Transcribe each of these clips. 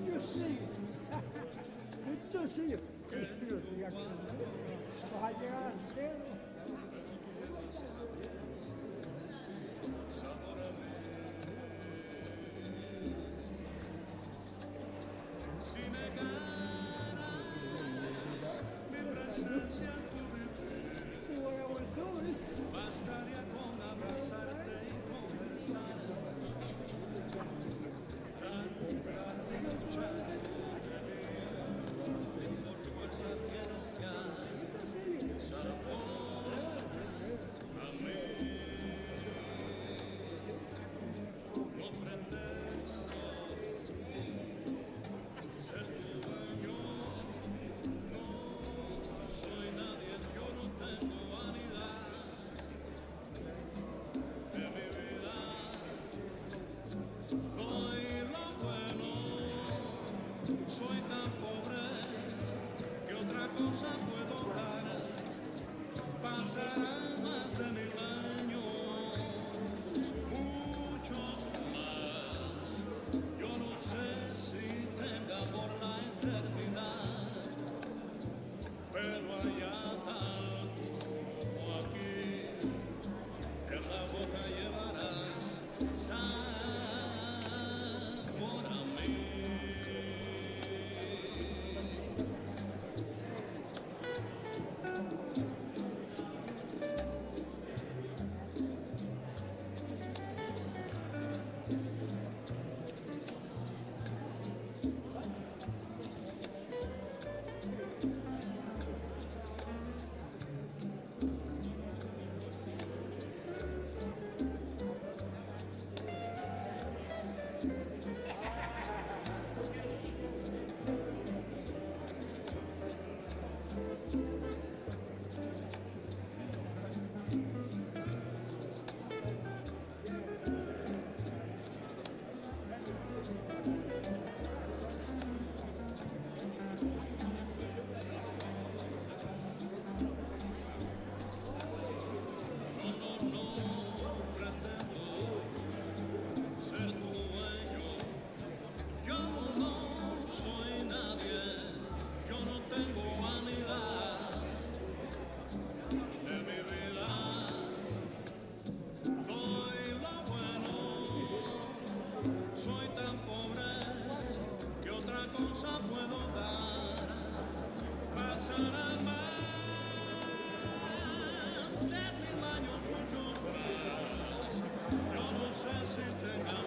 Yo sí. Esto sí. Yo sí. Vas a llegar al cielo. Si negaras mi presencia en tu vivir, bastaría con abrazarte y conversar. Tanta dicha de mí, por fuerza tienes ya sabor a mí. No pretendo ser tu dueño, no soy nadie, yo no tengo vanidad de mi vida. Doy lo bueno, soy tan pobre que otra cosa puedo dar. Pasarán más de 1000 años, muchos más. Yo no sé si tenga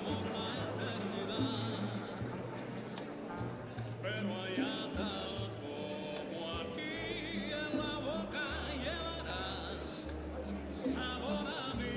por la eternidad, pero allá tal como aquí, en la boca llevarás sabor a mí.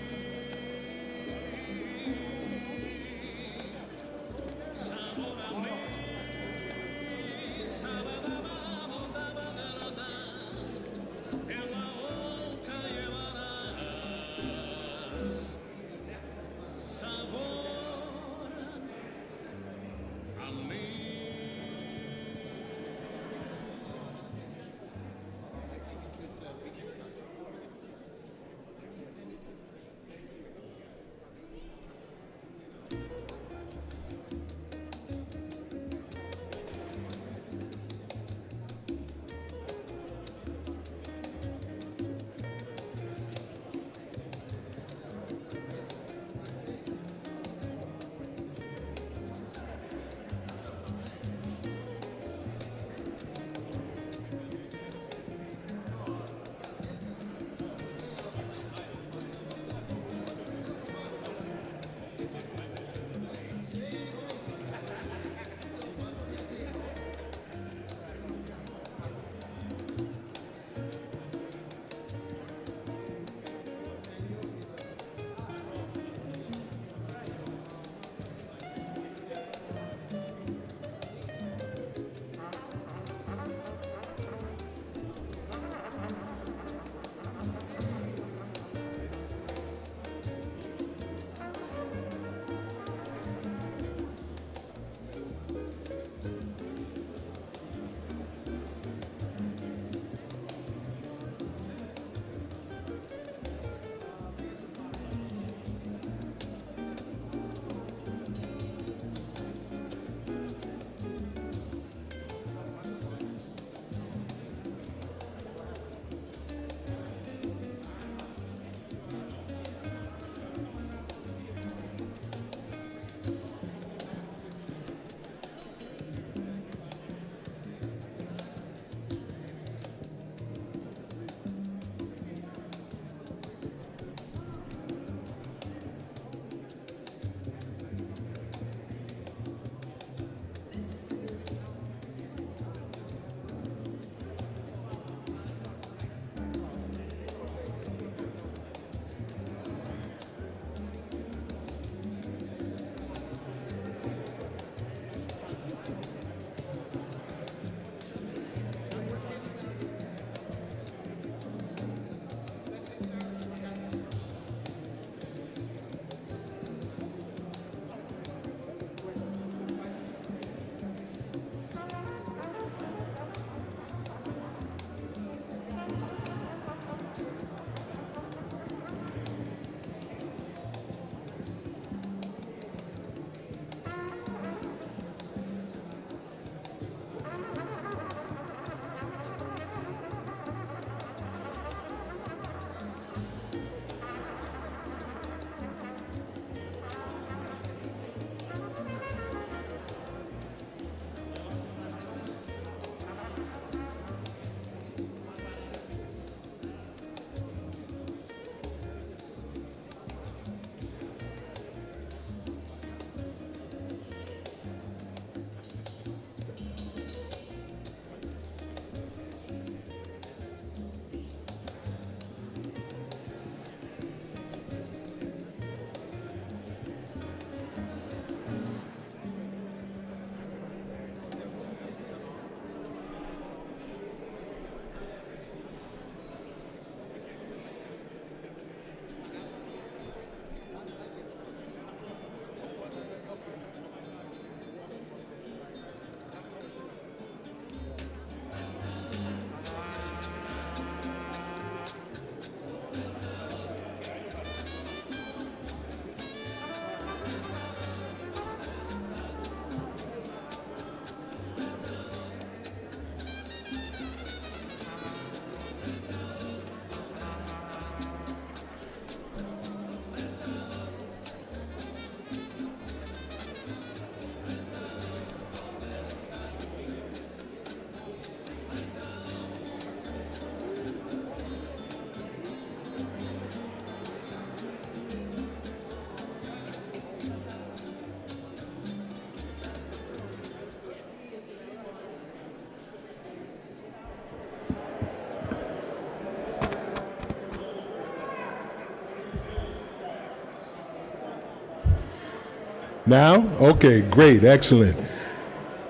Now? Okay, great, excellent.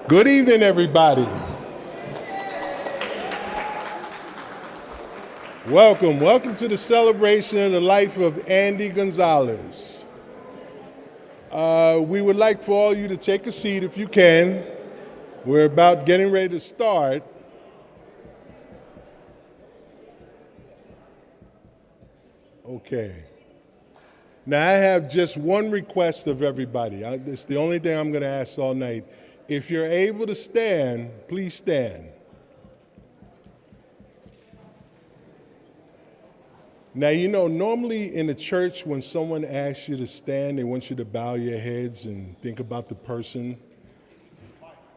Good evening, everybody. Welcome to the celebration of the life of Andy González. We would like for all you to take a seat if you can. We're about getting ready to start. Okay. Now, I have just one request of everybody. It's the only thing I'm going to ask all night. If you're able to stand, please stand. Now, you know, normally in a church, when someone asks you to stand, they want you to bow your heads and think about the person.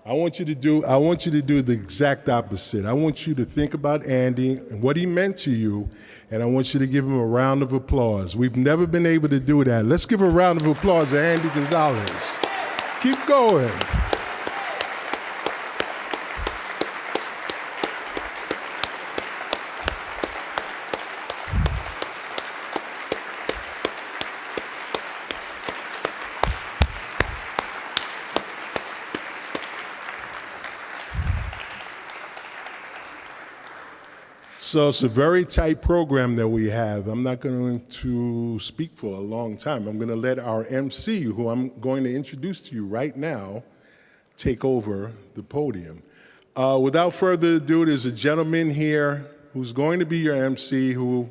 I want you to do the exact opposite. I want you to think about Andy and what he meant to you, and I want you to give him a round of applause. We've never been able to do that. Let's give a round of applause to Andy González. Keep going. So it's a very tight program that we have. I'm not going to speak for a long time. I'm going to let our MC, who I'm going to introduce to you right now, take over the podium. Without further ado, there's a gentleman here who's going to be your MC who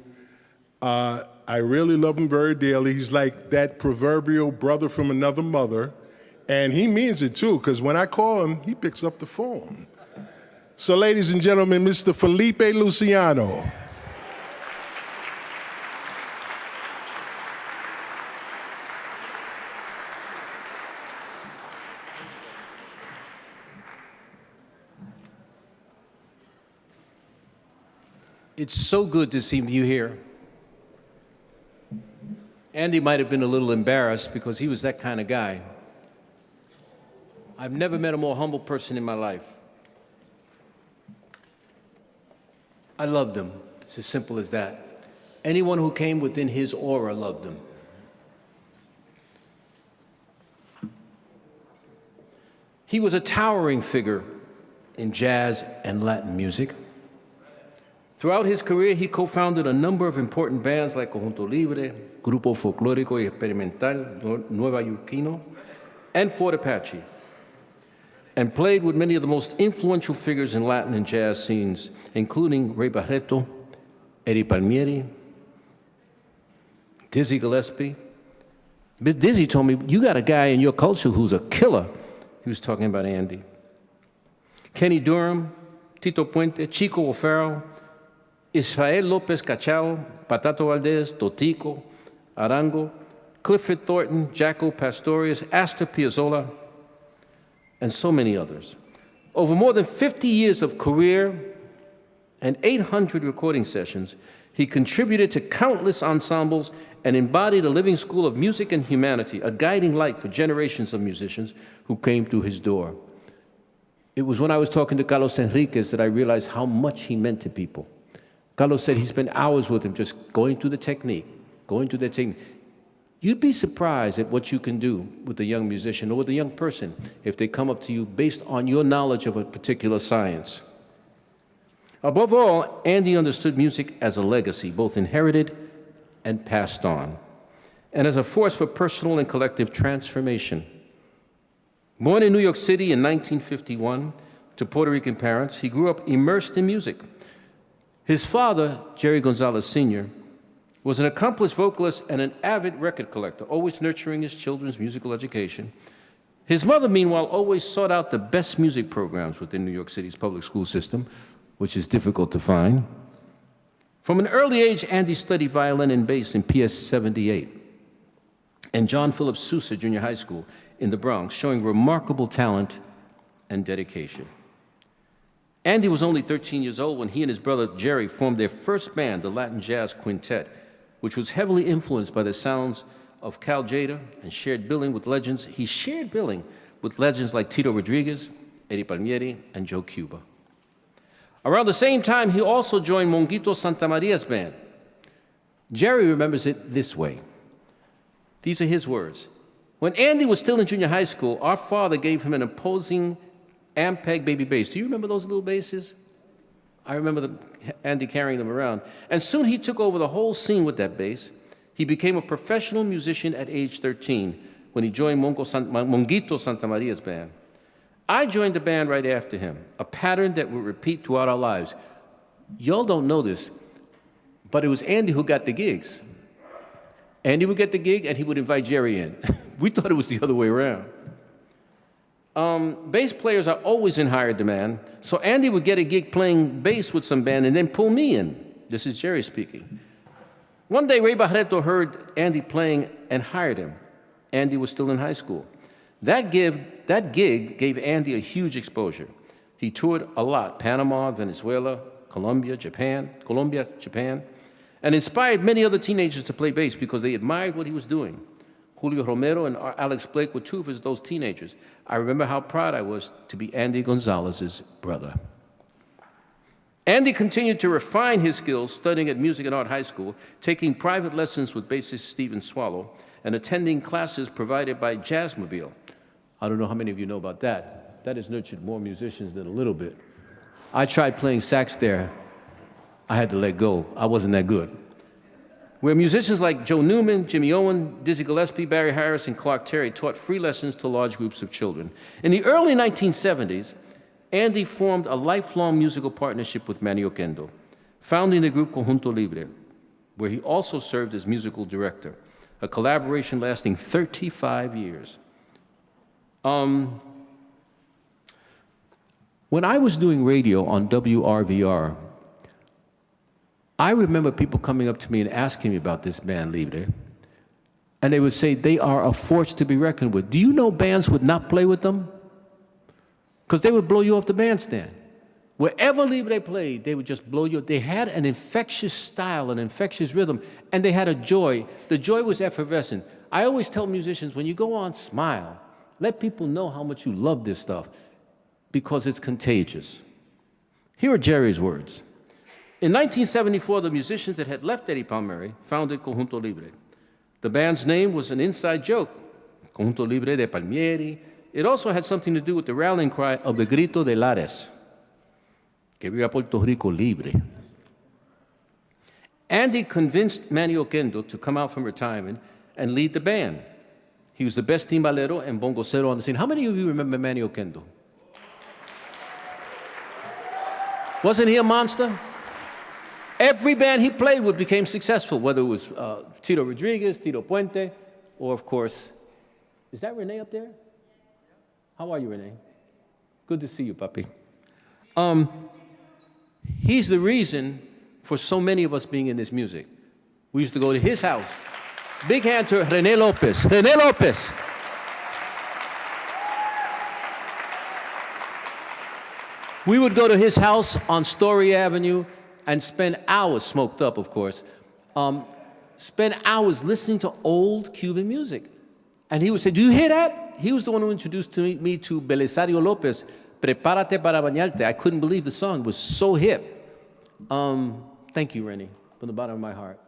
I really love him very dearly. He's like that proverbial brother from another mother, and he means it too, because when I call him, he picks up the phone. So, ladies and gentlemen, Mr. Felipe Luciano. It's so good to see you here. Andy might have been a little embarrassed because he was that kind of guy. I've never met a more humble person in my life. I loved him. It's as simple as that. Anyone who came within his aura loved him. He was a towering figure in jazz and Latin music. Throughout his career, he co-founded a number of important bands like Conjunto Libre, Grupo Folclórico y Experimental Nuyoricano, and Fort Apache, and played with many of the most influential figures in Latin and jazz scenes, including Ray Barretto, Eddie Palmieri, Dizzy Gillespie. Miss Dizzy told me, you got a guy in your culture who's a killer. He was talking about Andy. Kenny Durham, Tito Puente, Chico O'Farrell, Israel Lopez Cachao, Patato Valdez, Totico, Arango, Clifford Thornton, Jaco Pastorius, Astor Piazzolla, and so many others. Over more than 50 years of career and 800 recording sessions, he contributed to countless ensembles and embodied a living school of music and humanity, a guiding light for generations of musicians who came through his door. It was when I was talking to Carlos Enriquez that I realized how much he meant to people. Carlos said he spent hours with him just going through the technique, You'd be surprised at what you can do with a young musician or with a young person if they come up to you based on your knowledge of a particular science. Above all, Andy understood music as a legacy, both inherited and passed on, and as a force for personal and collective transformation. Born in New York City in 1951 to Puerto Rican parents, he grew up immersed in music. His father, Jerry González Sr., was an accomplished vocalist and an avid record collector, always nurturing his children's musical education. His mother, meanwhile, always sought out the best music programs within New York City's public school system, which is difficult to find. From an early age, Andy studied violin and bass in PS 78 and John Philip Sousa Junior High School in the Bronx, showing remarkable talent and dedication. Andy was only 13 years old when he and his brother Jerry formed their first band, the Latin Jazz Quintet, which was heavily influenced by the sounds of Cal Tjader and shared billing with legends. He shared billing with legends like Tito Rodriguez, Eddie Palmieri, and Joe Cuba. Around the same time, he also joined Monguito Santamaria's band. Jerry remembers it this way. These are his words. When Andy was still in junior high school, our father gave him an imposing Ampeg baby bass. Do you remember those little basses? I remember Andy carrying them around. And soon he took over the whole scene with that bass. He became a professional musician at age 13 when he joined Monguito Santa Maria's band. I joined the band right after him, a pattern that would repeat throughout our lives. Y'all don't know this, but it was Andy who got the gigs. Andy would get the gig and he would invite Jerry in. We thought it was the other way around. Bass players are always in higher demand, so Andy would get a gig playing bass with some band and then pull me in. This is Jerry speaking. One day, Ray Barreto heard Andy playing and hired him. Andy was still in high school. That gig gave Andy a huge exposure. He toured a lot, Panama, Venezuela, Colombia, Japan, and inspired many other teenagers to play bass because they admired what he was doing. Julio Romero and Alex Blake were two of those teenagers. I remember how proud I was to be Andy González's brother. Andy continued to refine his skills studying at Music and Art High School, taking private lessons with bassist Stephen Swallow, and attending classes provided by Jazzmobile. I don't know how many of you know about that. That has nurtured more musicians than a little bit. I tried playing sax there. I had to let go. I wasn't that good. Where musicians like Joe Newman, Jimmy Owen, Dizzy Gillespie, Barry Harris, and Clark Terry taught free lessons to large groups of children. In the early 1970s, Andy formed a lifelong musical partnership with Manny Oquendo, founding the group Conjunto Libre, where he also served as musical director, a collaboration lasting 35 years. When I was doing radio on WRVR, I remember people coming up to me and asking me about this band, Libre, and they would say they are a force to be reckoned with. Do you know bands would not play with them? Because they would blow you off the bandstand. Wherever Libre played, they would just blow you. They had an infectious style, an infectious rhythm, and they had a joy. The joy was effervescent. I always tell musicians, when you go on, smile. Let people know how much you love this stuff, because it's contagious. Here are Jerry's words. In 1974, the musicians that had left Eddie Palmieri founded Conjunto Libre. The band's name was an inside joke, Conjunto Libre de Palmieri. It also had something to do with the rallying cry of the Grito de Lares, que viva Puerto Rico libre. Andy convinced Manny Oquendo to come out from retirement and lead the band. He was the best timbalero and bongocero on the scene. How many of you remember Manny Oquendo? Wasn't he a monster? Every band he played with became successful, whether it was Tito Rodriguez, Tito Puente, or of course, is that Rene up there? How are you, Rene? Good to see you, puppy. He's the reason for so many of us being in this music. We used to go to his house. Big hand to Rene Lopez. Rene Lopez. We would go to his house on Story Avenue and spend hours, smoked up, of course, spend hours listening to old Cuban music. And he would say, do you hear that? He was the one who introduced me to Belisario Lopez, Prepárate para bañarte. I couldn't believe the song. It was so hip. Thank you, Rennie, from the bottom of my heart.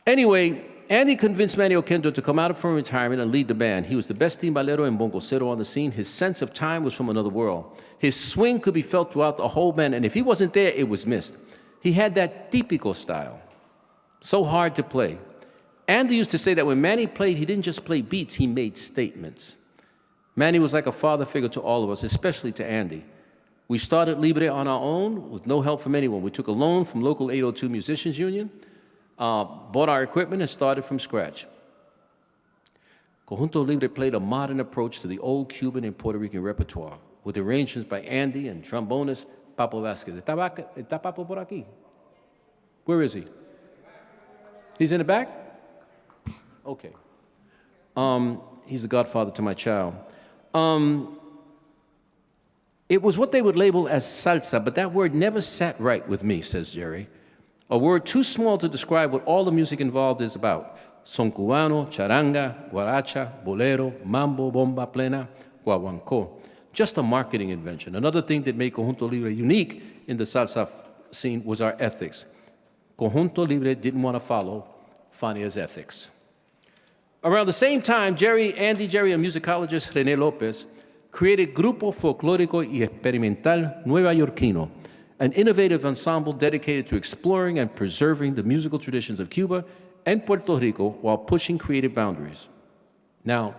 Anyway, Andy convinced Manny Oquendo to come out from retirement and lead the band. He was the best timbalero and bongocero on the scene. His sense of time was from another world. His swing could be felt throughout the whole band, and if he wasn't there, it was missed. He had that típico style, so hard to play. Andy used to say that when Manny played, he didn't just play beats, he made statements. Manny was like a father figure to all of us, especially to Andy. We started Libre on our own with no help from anyone. We took a loan from local 802 Musicians Union, bought our equipment, and started from scratch. Conjunto Libre played a modern approach to the old Cuban and Puerto Rican repertoire, with arrangements by Andy and trombonist Papo Vasquez. ¿Está Papo por aquí? Where is he? He's in the back? Okay. He's the godfather to my child. It was what they would label as salsa, but that word never sat right with me, says Jerry. A word too small to describe what all the music involved is about. Son cubano, charanga, guaracha, bolero, mambo, bomba plena, guaguancó. Just a marketing invention. Another thing that made Conjunto Libre unique in the salsa scene was our ethics. Conjunto Libre didn't want to follow Fania's ethics. Around the same time, Jerry, and musicologist Rene Lopez created Grupo Folclórico y Experimental Nuyoricano, an innovative ensemble dedicated to exploring and preserving the musical traditions of Cuba and Puerto Rico while pushing creative boundaries. Now,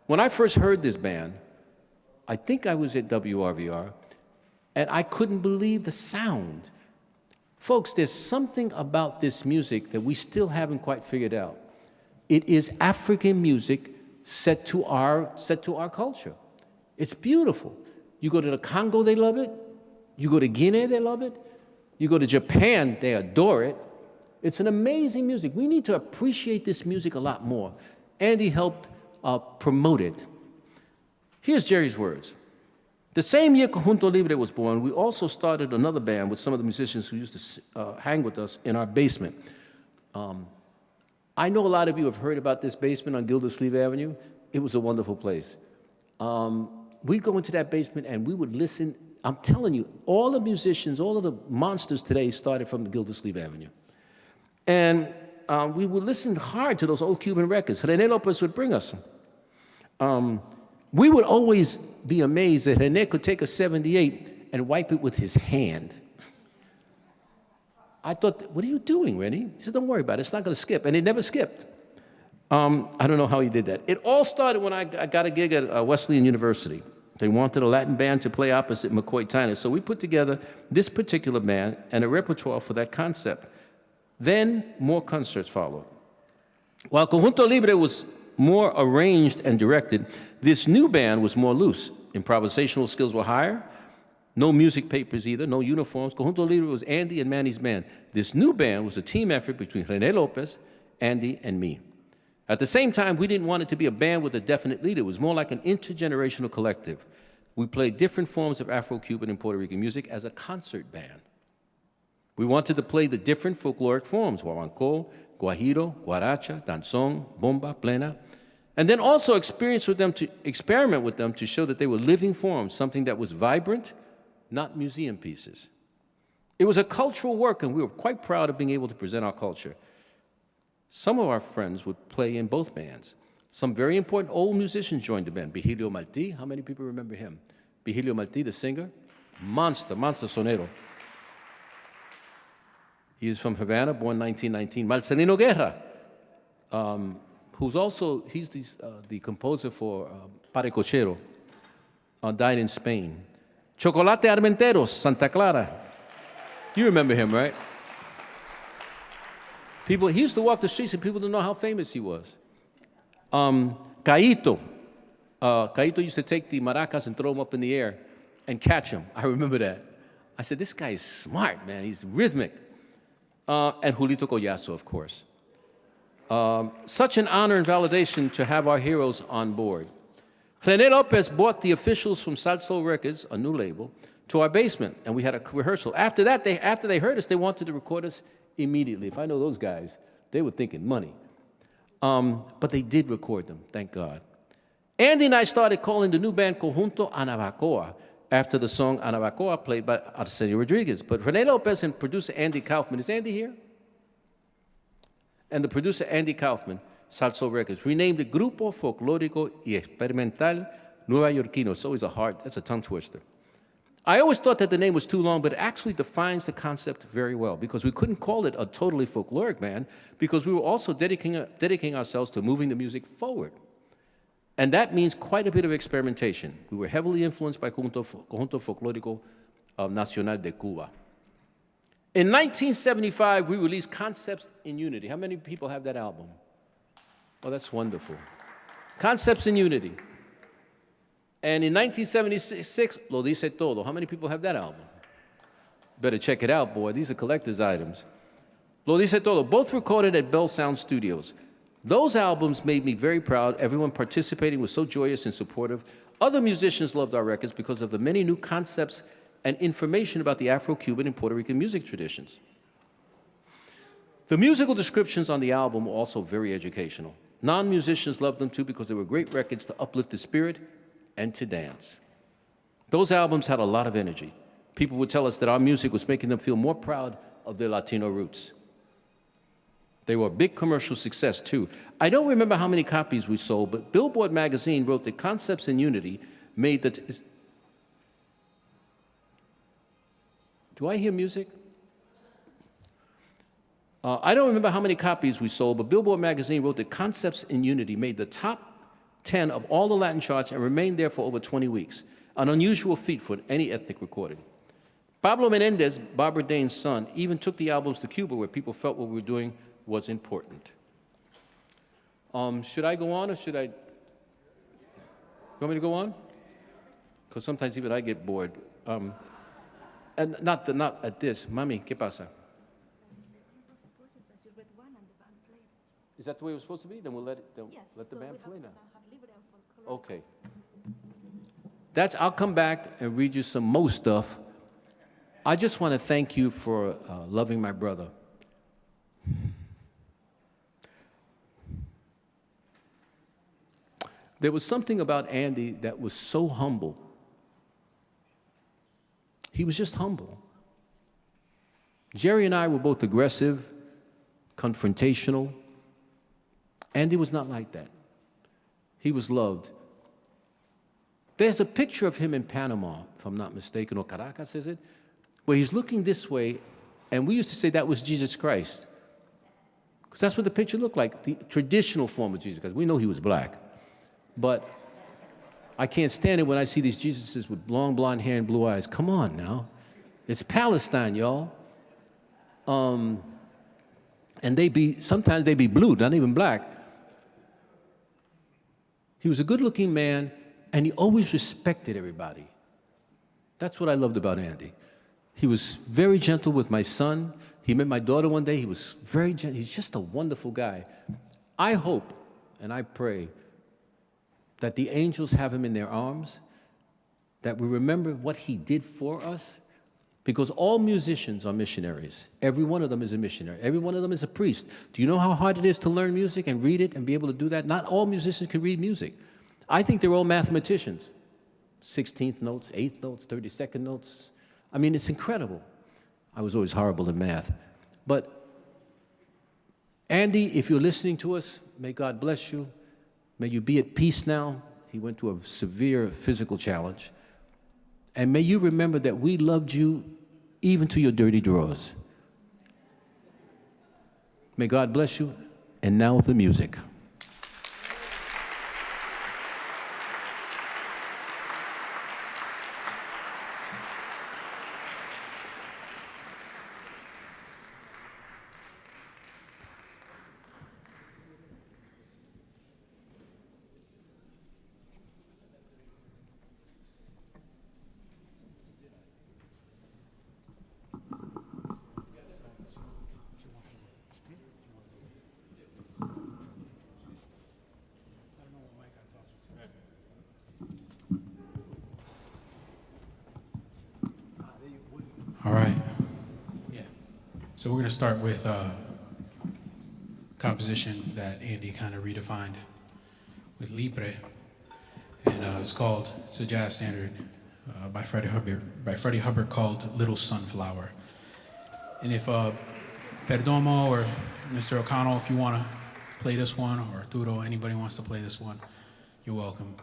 when I first heard this band, I think I was at WRVR, and I couldn't believe the sound. Folks, there's something about this music that we still haven't quite figured out. It is African music set to our culture. It's beautiful. You go to the Congo, they love it. You go to Guinea, they love it. You go to Japan, they adore it. It's an amazing music. We need to appreciate this music a lot more. Andy helped promote it. Here's Jerry's words. The same year Conjunto Libre was born, we also started another band with some of the musicians who used to hang with us in our basement. I know a lot of you have heard about this basement on Gildersleeve Avenue. It was a wonderful place. We'd go into that basement and we would listen. I'm telling you, all the musicians, all of the monsters today started from the Gildersleeve Avenue. And we would listen hard to those old Cuban records. Rene Lopez would bring us them. We would always be amazed that Rene could take a 78 and wipe it with his hand. I thought, what are you doing, Rene? He said, don't worry about it. It's not going to skip. And it never skipped. I don't know how he did that. It all started when I got a gig at Wesleyan University. They wanted a Latin band to play opposite McCoy Tyner. So we put together this particular band and a repertoire for that concept. Then more concerts followed. While Conjunto Libre was more arranged and directed, this new band was more loose. Improvisational skills were higher. No music papers either, no uniforms. Conjunto Libre was Andy and Manny's band. This new band was a team effort between Rene Lopez, Andy, and me. At the same time, we didn't want it to be a band with a definite leader. It was more like an intergenerational collective. We played different forms of Afro-Cuban and Puerto Rican music as a concert band. We wanted to play the different folkloric forms, guaguancó, guajiro, guaracha, danzón, bomba, plena, and then also experiment with them to show that they were living forms, something that was vibrant, not museum pieces. It was a cultural work, and we were quite proud of being able to present our culture. Some of our friends would play in both bands. Some very important old musicians joined the band. Vigilio Martí, how many people remember him? Vigilio Martí, the singer, monster sonero. He is from Havana, born 1919. Marcelino Guerra, he's the composer for Parecochero, died in Spain. Chocolate Armenteros, Santa Clara. You remember him, right? He used to walk the streets and people didn't know how famous he was. Caíto used to take the maracas and throw them up in the air and catch them. I remember that. I said, this guy is smart, man. He's rhythmic. And Julito Collazo, of course. Such an honor and validation to have our heroes on board. Rene Lopez brought the officials from Salsa Records, a new label, to our basement, and we had a rehearsal. After that, after they heard us, they wanted to record us immediately. If I know those guys, they were thinking money. But they did record them, thank God. Andy and I started calling the new band Conjunto Anabacoa, after the song Anabacoa played by Arsenio Rodriguez. But Rene Lopez and producer Andy Kaufman, is Andy here? And the producer Andy Kaufman, Salsa Records, renamed it Grupo Folclórico y Experimental Nuyoricano. It's always that's a tongue twister. I always thought that the name was too long, but it actually defines the concept very well, because we couldn't call it a totally folkloric band, because we were also dedicating ourselves to moving the music forward. And that means quite a bit of experimentation. We were heavily influenced by Conjunto Folclórico Nacional de Cuba. In 1975, we released Concepts in Unity. How many people have that album? Oh, that's wonderful. Concepts in Unity. And in 1976, Lo Dice Todo. How many people have that album? Better check it out, boy. These are collector's items. Lo Dice Todo, both recorded at Bell Sound Studios. Those albums made me very proud. Everyone participating was so joyous and supportive. Other musicians loved our records because of the many new concepts and information about the Afro-Cuban and Puerto Rican music traditions. The musical descriptions on the album were also very educational. Non-musicians loved them too because they were great records to uplift the spirit and to dance. Those albums had a lot of energy. People would tell us that our music was making them feel more proud of their Latino roots. They were a big commercial success, too. I don't remember how many copies we sold, but Billboard magazine wrote that Concepts in Unity made the... Do I hear music? I don't remember how many copies we sold, but Billboard magazine wrote that Concepts in Unity made the top 10 of all the Latin charts and remained there for over 20 weeks, an unusual feat for any ethnic recording. Pablo Menendez, Barbara Dane's son, even took the albums to Cuba where people felt what we were doing was important. Should I go on or should I? You want me to go on? Because sometimes even I get bored. And not at this. Mami, ¿qué pasa? Is that the way it was supposed to be? Then we'll let the band play now. Okay. I'll come back and read you some more stuff. I just want to thank you for loving my brother. There was something about Andy that was so humble. He was just humble. Jerry and I were both aggressive, confrontational. Andy was not like that. He was loved. There's a picture of him in Panama, if I'm not mistaken, or Caracas, is it? Where he's looking this way, and we used to say that was Jesus Christ. Because that's what the picture looked like, the traditional form of Jesus Christ. We know he was black. But I can't stand it when I see these Jesuses with long blonde hair and blue eyes. Come on now. It's Palestine, y'all. And sometimes they be blue, not even black. He was a good-looking man, and he always respected everybody. That's what I loved about Andy. He was very gentle with my son. He met my daughter one day. He was very gentle. He's just a wonderful guy. I hope and I pray that the angels have him in their arms, that we remember what he did for us, because all musicians are missionaries. Every one of them is a missionary. Every one of them is a priest. Do you know how hard it is to learn music and read it and be able to do that? Not all musicians can read music. I think they're all mathematicians. 16th notes, 8th notes, 32nd notes. I mean, it's incredible. I was always horrible in math. But Andy, if you're listening to us, may God bless you. May you be at peace now. He went through a severe physical challenge. And may you remember that we loved you even to your dirty drawers. May God bless you. And now the music. All right. Yeah. So we're going to start with a composition that Andy kind of redefined with Libre, and it's a jazz standard by Freddie Hubbard called Little Sunflower. And if Perdomo or Mr. O'Connell, if you want to play this one, or Arturo, anybody wants to play this one, you're welcome.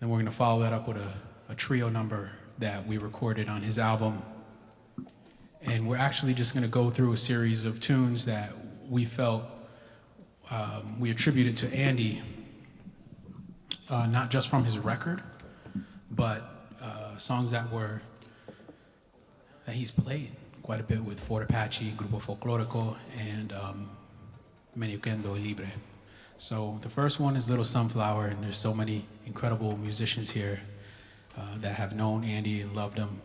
And we're going to follow that up with a trio number that we recorded on his album. And we're actually just going to go through a series of tunes that we felt we attributed to Andy, not just from his record, but songs that he's played quite a bit with Fort Apache, Grupo Folklorico, and Nuyoricans Libre. So the first one is Little Sunflower, and there's so many incredible musicians here that have known Andy and loved him,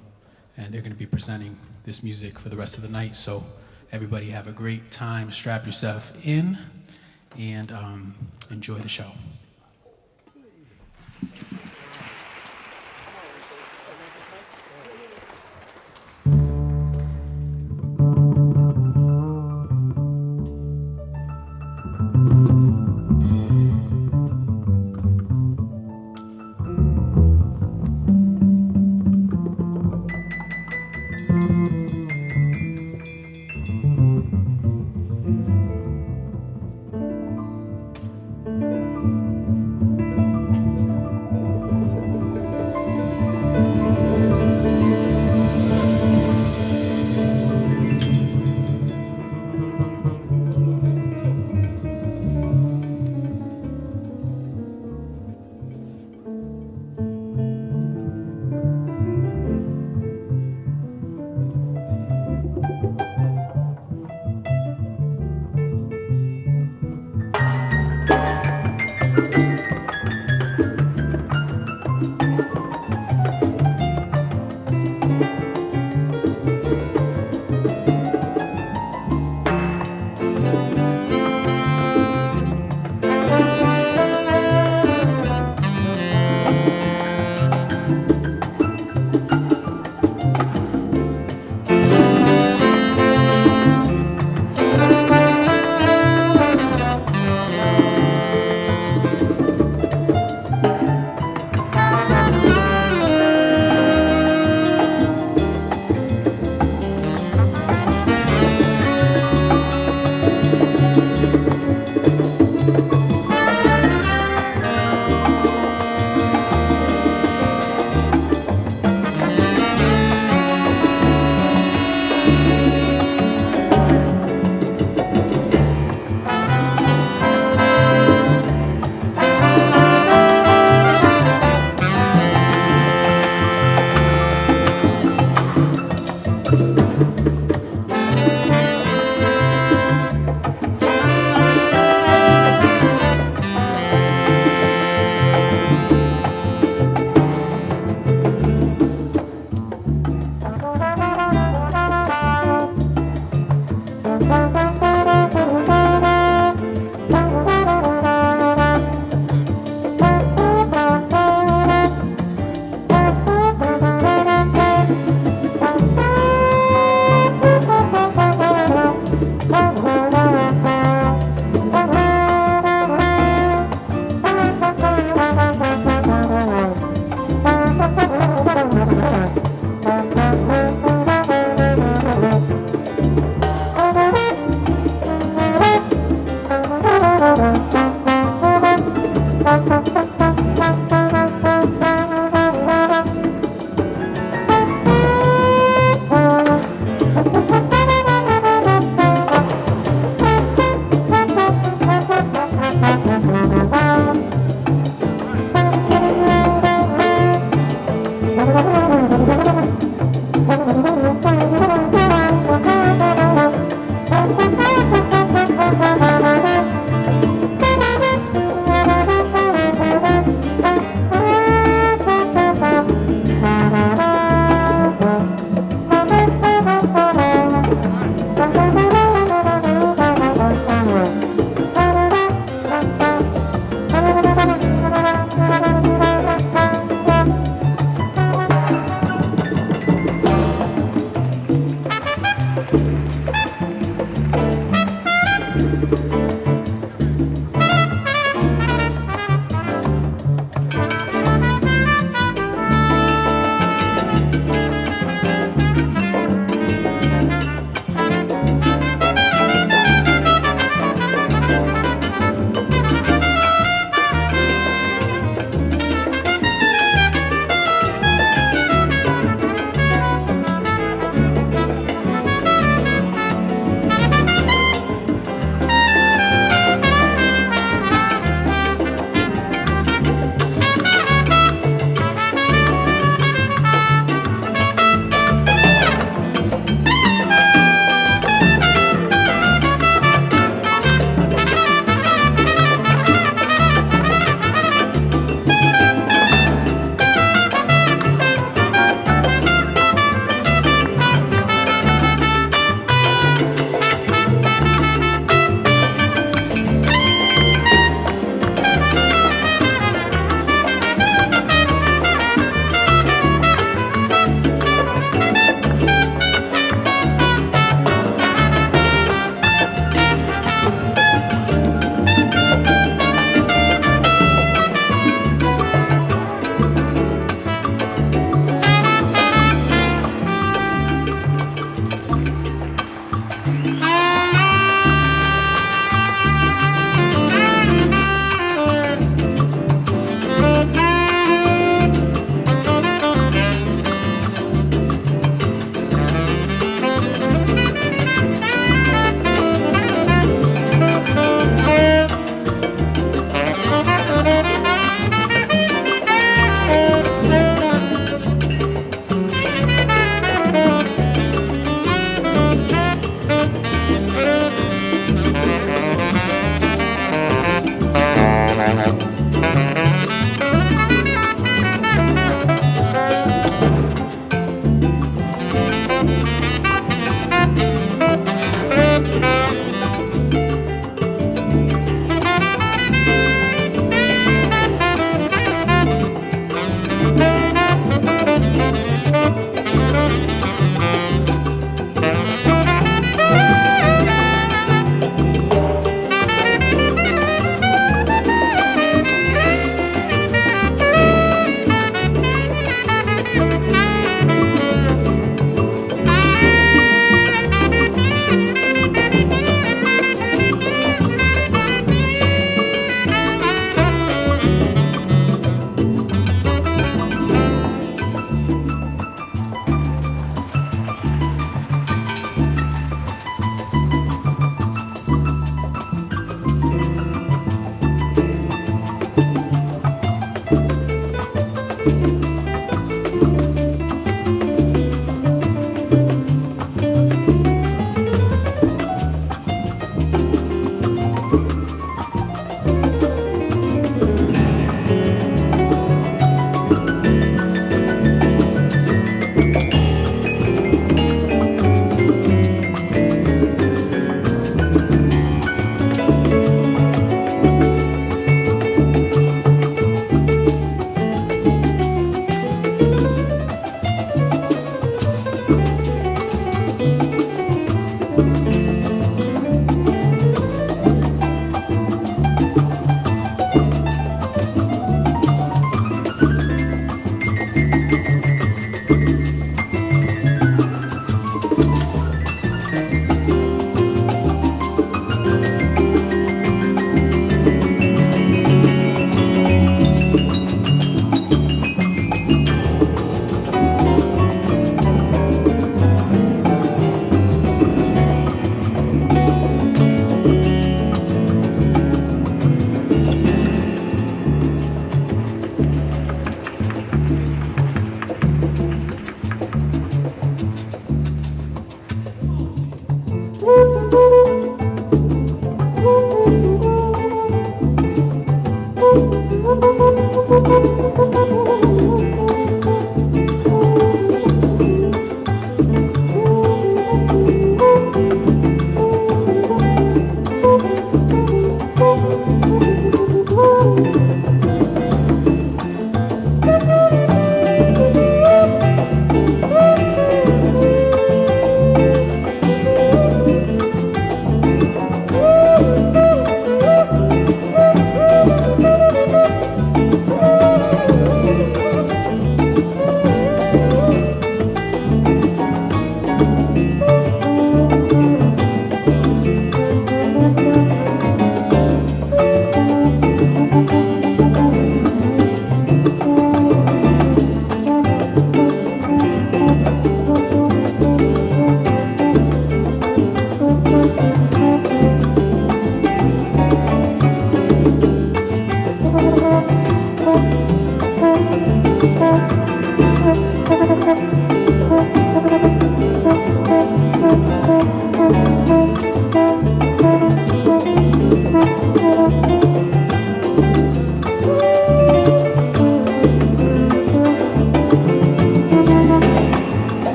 and they're going to be presenting this music for the rest of the night. So everybody have a great time, strap yourself in, and enjoy the show.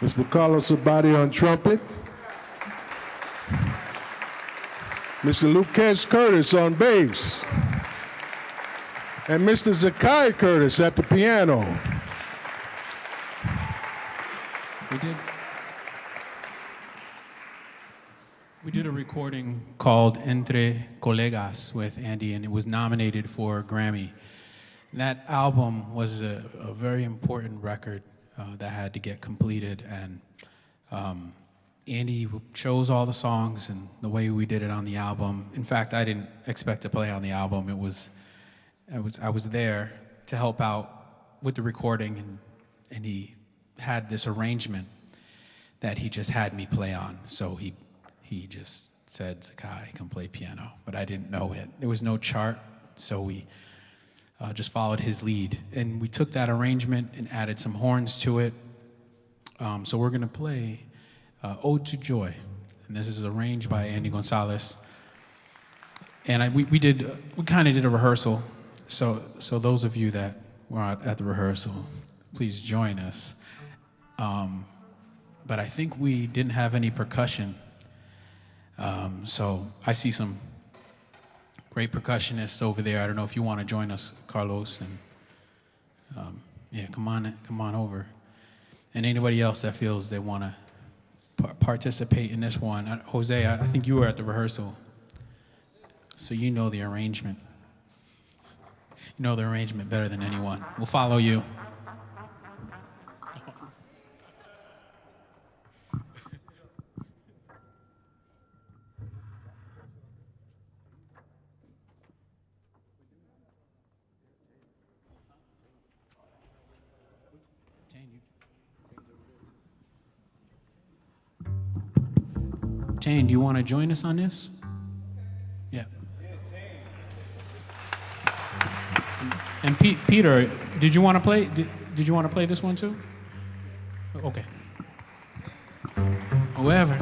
Mr. Carlos Abadi on trumpet. Mr. Lucas Curtis on bass. And Mr. Zakai Curtis at the piano. We did a recording called Entre Colegas with Andy, and it was nominated for a Grammy. That album was a very important record that had to get completed, and Andy chose all the songs and the way we did it on the album. In fact, I didn't expect to play on the album. I was there to help out with the recording, and he had this arrangement that he just had me play on. So he just said, Zakai, come play piano, but I didn't know it. There was no chart, so we just followed his lead. And we took that arrangement and added some horns to it. So we're gonna play Ode to Joy. And this is arranged by Andy González. And we kind of did a rehearsal. So those of you that were at the rehearsal, please join us. But I think we didn't have any percussion. So I see some great percussionists over there. I don't know if you want to join us, Carlos, and yeah, come on over. And anybody else that feels they want to participate in this one. Jose, I think you were at the rehearsal, so you know the arrangement. You know the arrangement better than anyone. We'll follow you. Tane, do you want to join us on this? Yeah. And Peter, did you want to play? Did you want to play this one too? Okay. Whoever.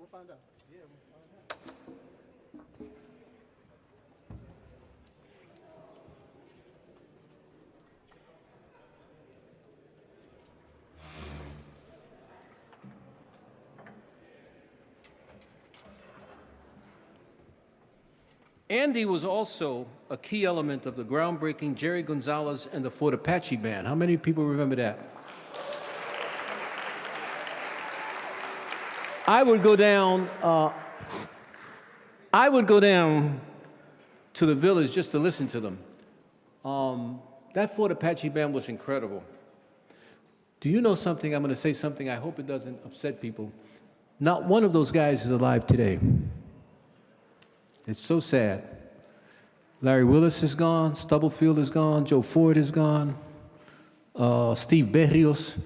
We'll find out. Yeah, we'll find out. Andy was also a key element of the groundbreaking Jerry González and the Fort Apache Band. How many people remember that? I would go down to the village just to listen to them. That Fort Apache Band was incredible. Do you know something? I'm going to say something. I hope it doesn't upset people. Not one of those guys is alive today. It's so sad. Larry Willis is gone, Stubblefield is gone, Joe Ford is gone, Steve Berrios.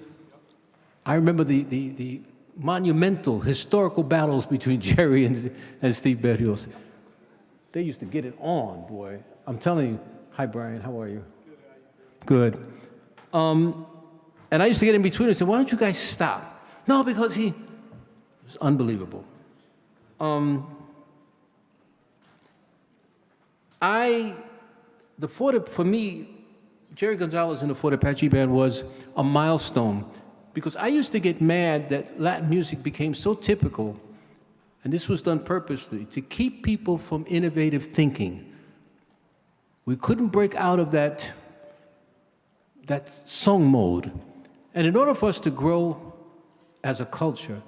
I remember the monumental, historical battles between Jerry and Steve Berrios. They used to get it on, boy. I'm telling you. Hi, Brian, how are you? Good. And I used to get in between and say, why don't you guys stop? No, because it was unbelievable. For me, Jerry González and the Fort Apache Band was a milestone because I used to get mad that Latin music became so typical, and this was done purposely, to keep people from innovative thinking. We couldn't break out of that song mode. And in order for us to grow as a culture,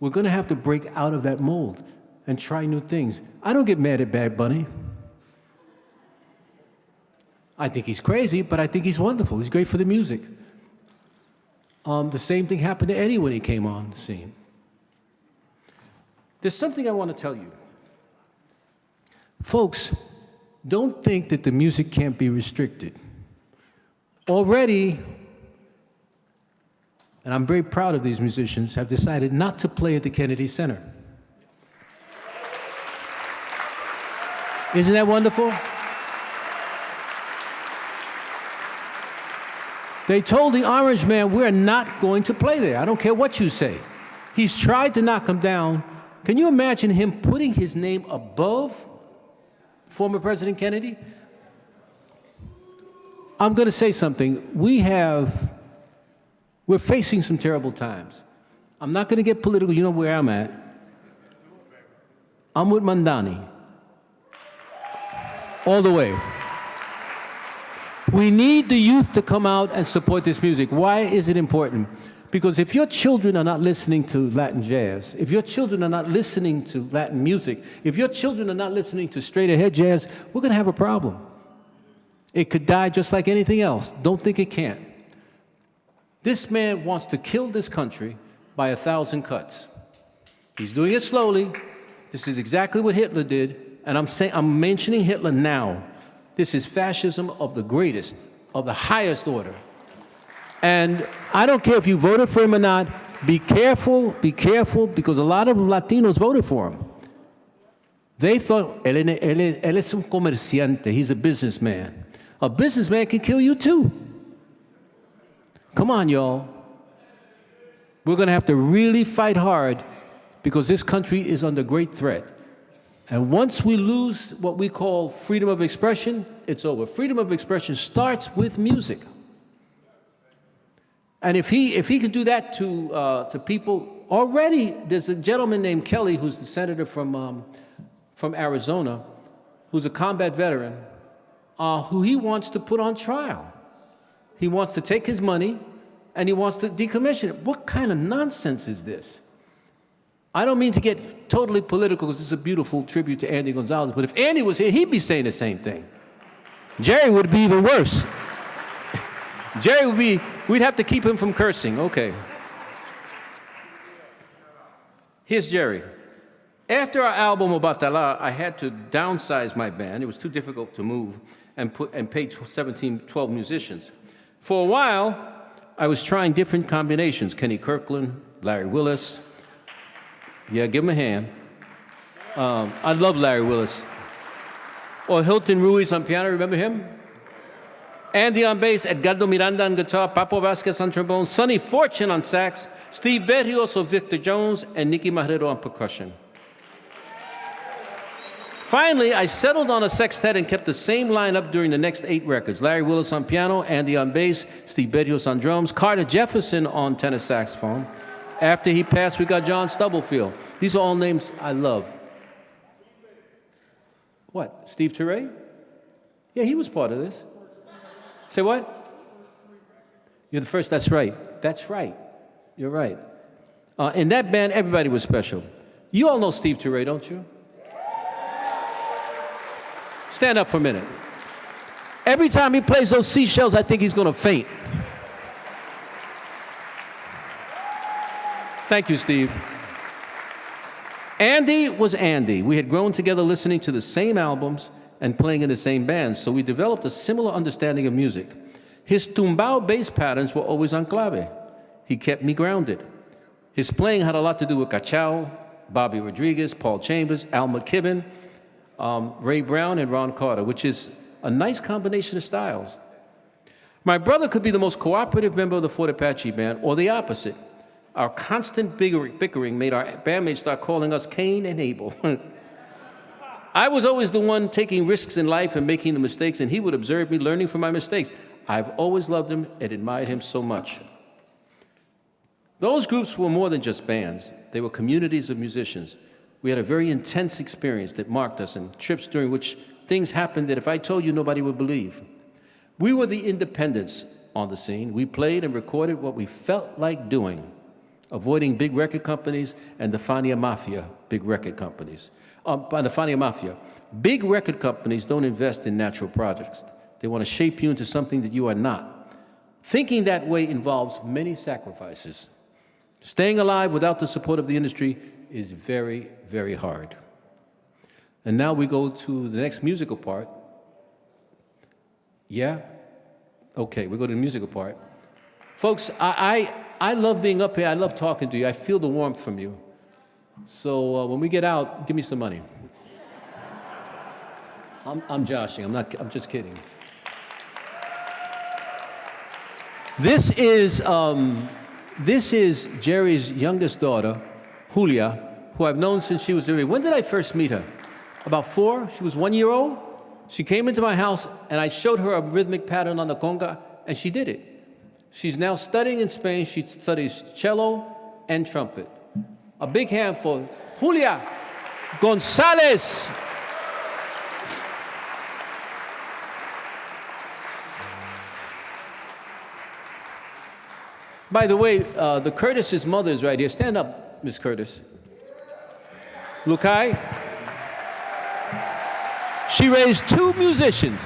we're going to have to break out of that mold and try new things. I don't get mad at Bad Bunny. I think he's crazy, but I think he's wonderful. He's great for the music. The same thing happened to Eddie when he came on the scene. There's something I want to tell you. Folks, don't think that the music can't be restricted. Already, and I'm very proud of these musicians, have decided not to play at the Kennedy Center. Isn't that wonderful? They told the Orange Man, we're not going to play there. I don't care what you say. He's tried to knock him down. Can you imagine him putting his name above former President Kennedy? I'm going to say something. We're facing some terrible times. I'm not going to get political. You know where I'm at. I'm with Mandani. All the way. We need the youth to come out and support this music. Why is it important? Because if your children are not listening to Latin jazz, if your children are not listening to Latin music, if your children are not listening to straight ahead jazz, we're going to have a problem. It could die just like anything else. Don't think it can't. This man wants to kill this country by 1,000 cuts. He's doing it slowly. This is exactly what Hitler did. And I'm mentioning Hitler now. This is fascism of the greatest, of the highest order. And I don't care if you voted for him or not, be careful, because a lot of Latinos voted for him. They thought, él es un comerciante, he's a businessman. A businessman can kill you too. Come on, y'all. We're gonna have to really fight hard because this country is under great threat. And once we lose what we call freedom of expression, it's over. Freedom of expression starts with music. And if he can do that to people, already there's a gentleman named Kelly who's the senator from Arizona, who's a combat veteran, who he wants to put on trial. He wants to take his money and he wants to decommission it. What kind of nonsense is this? I don't mean to get totally political because it's a beautiful tribute to Andy González, but if Andy was here, he'd be saying the same thing. Jerry would be even worse. Jerry would be, we'd have to keep him from cursing. Okay. Here's Jerry. After our album Obatala, I had to downsize my band. It was too difficult to move and pay 12 musicians. For a while, I was trying different combinations. Kenny Kirkland, Larry Willis. Yeah, give him a hand. I love Larry Willis. Or Hilton Ruiz on piano, remember him? Andy on bass, Edgardo Miranda on guitar, Papo Vasquez on trombone, Sonny Fortune on sax, Steve Berrios or Victor Jones, and Nicky Marrero on percussion. Finally, I settled on a sextet and kept the same lineup during the next 8 records. Larry Willis on piano, Andy on bass, Steve Berrios on drums, Carter Jefferson on tenor saxophone. After he passed, we got John Stubblefield. These are all names I love. What, Steve Turre? Yeah, he was part of this. Say what? You're the first, that's right. That's right. You're right. In that band, everybody was special. You all know Steve Turre, don't you? Stand up for a minute. Every time he plays those seashells, I think he's gonna faint. Thank you, Steve. Andy was Andy. We had grown together listening to the same albums and playing in the same bands, so we developed a similar understanding of music. His tumbao bass patterns were always on clave. He kept me grounded. His playing had a lot to do with Cachao, Bobby Rodriguez, Paul Chambers, Al McKibben, Ray Brown, and Ron Carter, which is a nice combination of styles. My brother could be the most cooperative member of the Fort Apache band, or the opposite. Our constant bickering made our bandmates start calling us Cain and Abel. I was always the one taking risks in life and making the mistakes, and he would observe me learning from my mistakes. I've always loved him and admired him so much. Those groups were more than just bands. They were communities of musicians. We had a very intense experience that marked us, and trips during which things happened that if I told you, nobody would believe. We were the independents on the scene. We played and recorded what we felt like doing, avoiding big record companies and the Fania Mafia, big record companies. By the Fania Mafia, big record companies don't invest in natural projects. They want to shape you into something that you are not. Thinking that way involves many sacrifices. Staying alive without the support of the industry is very, very hard. And now we go to the next musical part. Yeah? Okay, we go to the musical part. Folks, I love being up here. I love talking to you. I feel the warmth from you. So when we get out, give me some money. I'm joshing. I'm just kidding. This is Jerry's youngest daughter, Julia, who I've known since she was very. When did I first meet her? About 4. She was 1 year old. She came into my house, and I showed her a rhythmic pattern on the conga, and she did it. She's now studying in Spain. She studies cello and trumpet. A big hand for Julia González. By the way, the Curtis's mother is right here. Stand up, Miss Curtis. Lukai. She raised 2 musicians.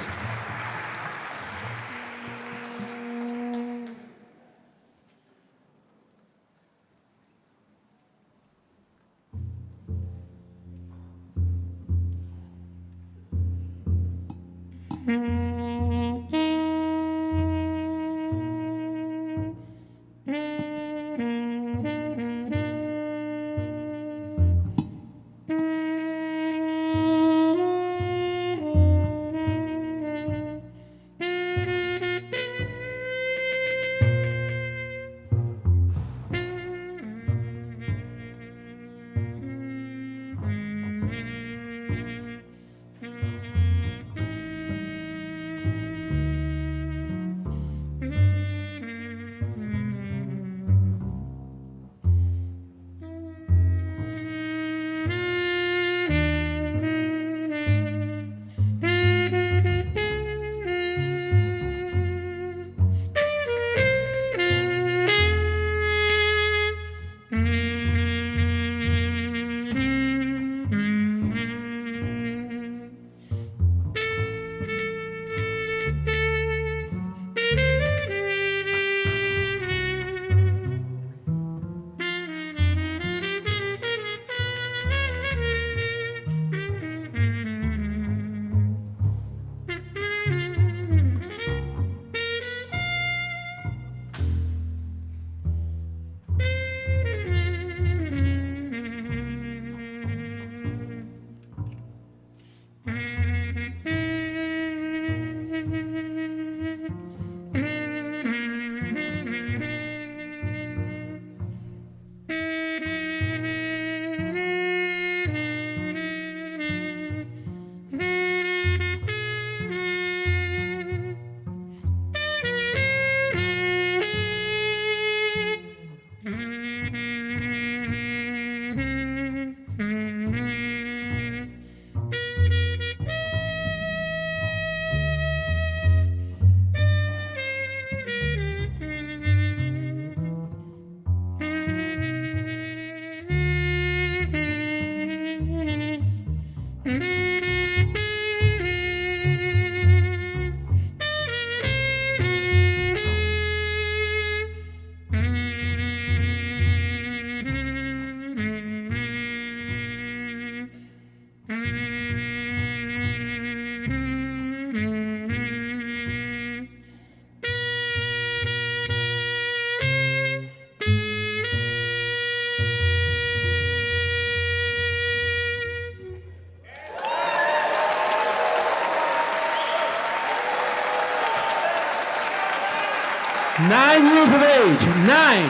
Nine years of age, 9.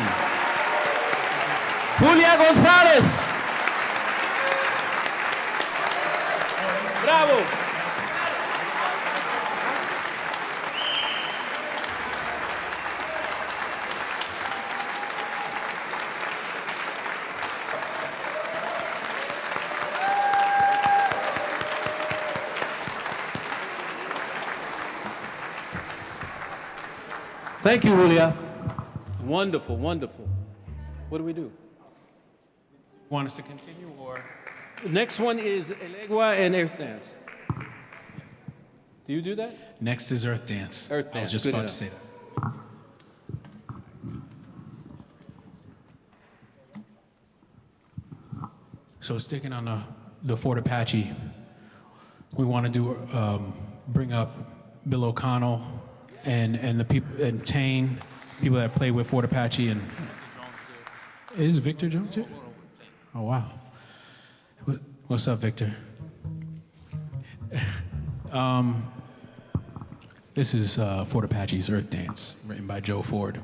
Julia González. Bravo. Thank you, Julia. Wonderful, wonderful. What do we do? Want us to continue, or? Next one is Elegua and Earth Dance. Do you do that? Next is Earth Dance. Earth I Dance, was just good about enough. to say that. So sticking on the Fort Apache, we want to do bring up Bill O'Connell and the people and Tane, people that play with Fort Apache, and is Victor Jones here? Oh wow, what's up, Victor? This is Fort Apache's Earth Dance, written by Joe Ford.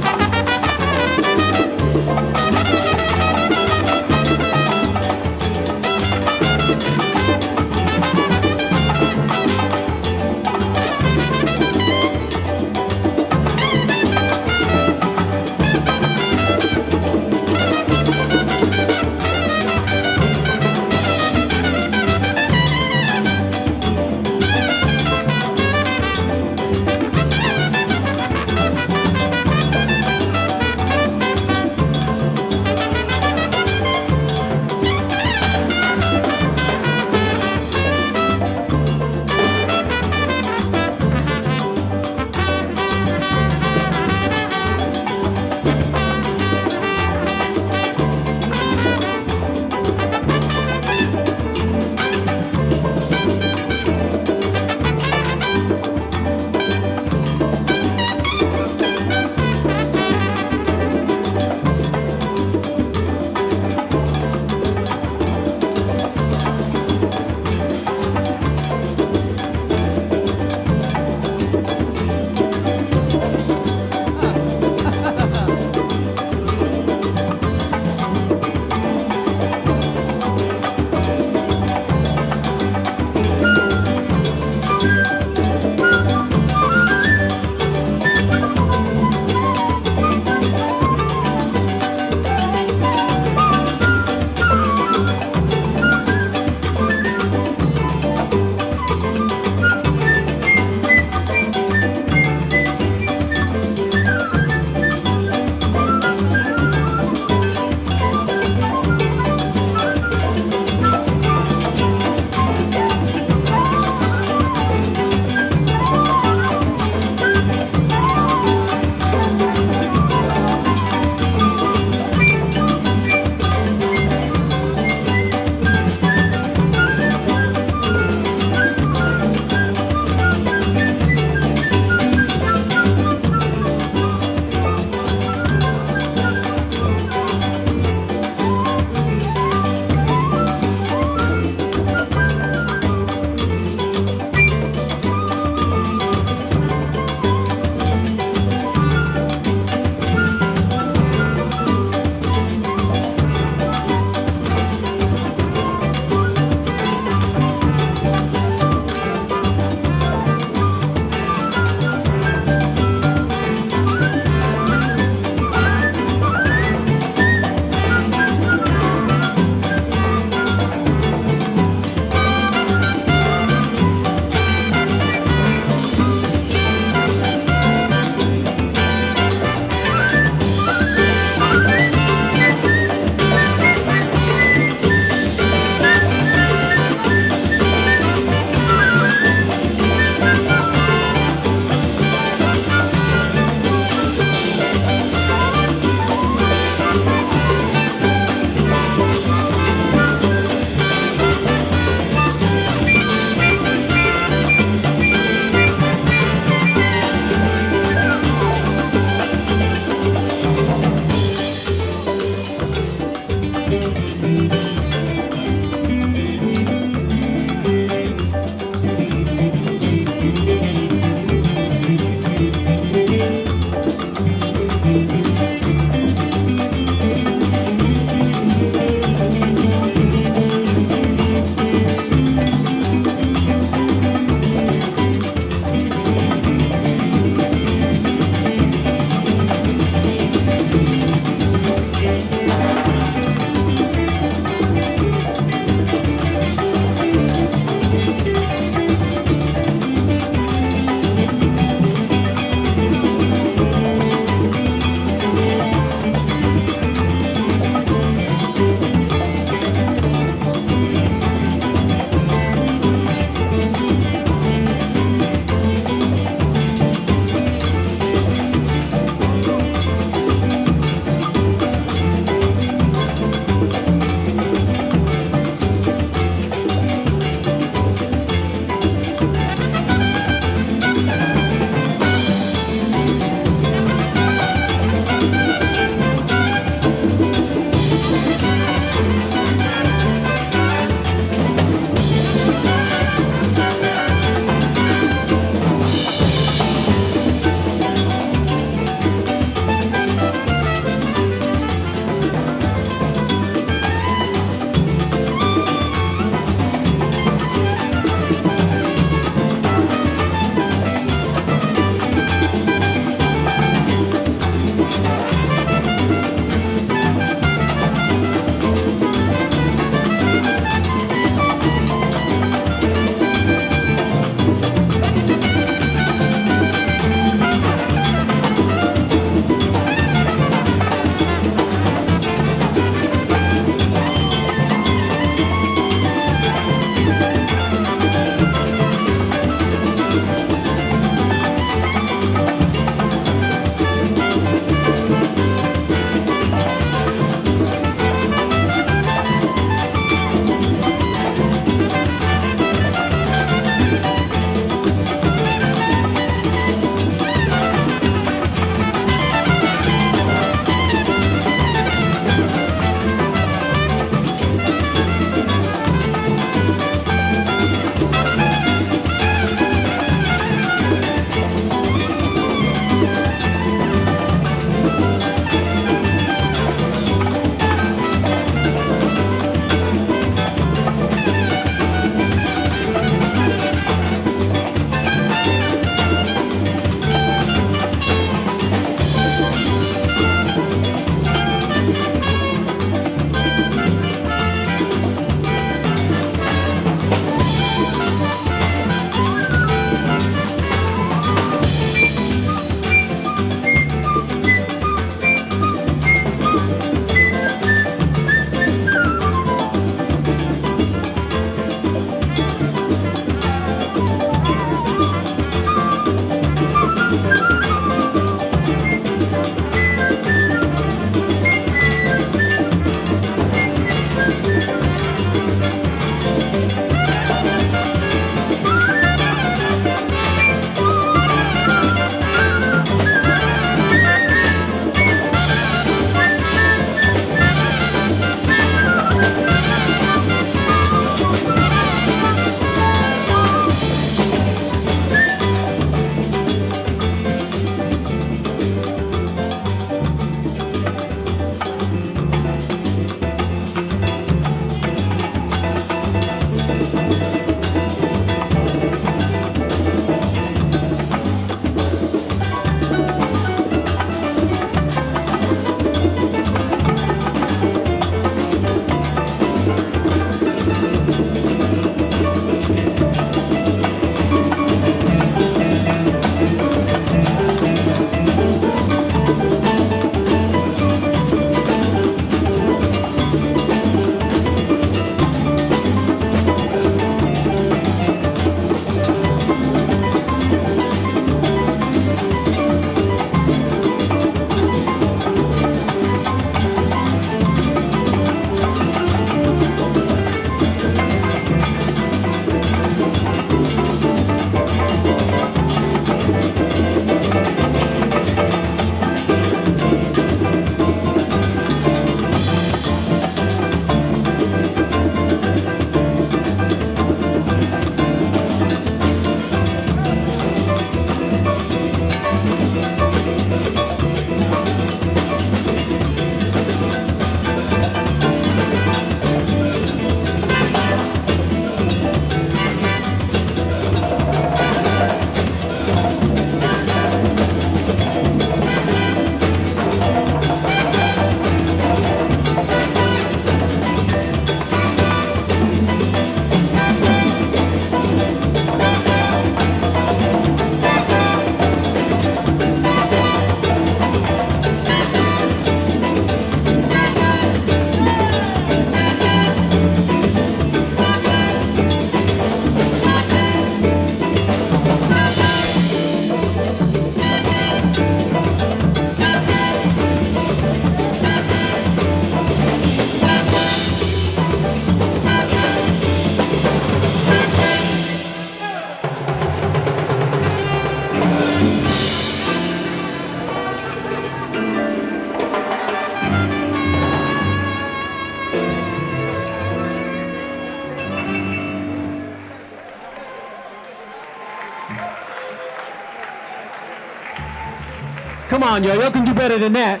Come on, y'all can do better than that.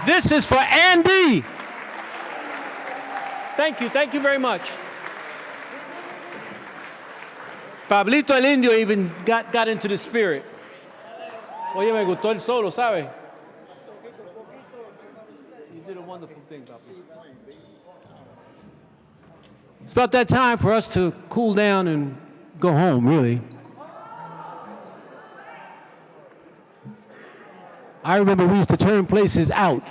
This is for Andy. Thank you very much. Pablito el Indio even got into the spirit. Oye, me gustó el solo, ¿sabe? You did a wonderful thing, Pablo. It's about that time for us to cool down and go home, really. I remember we used to turn places out.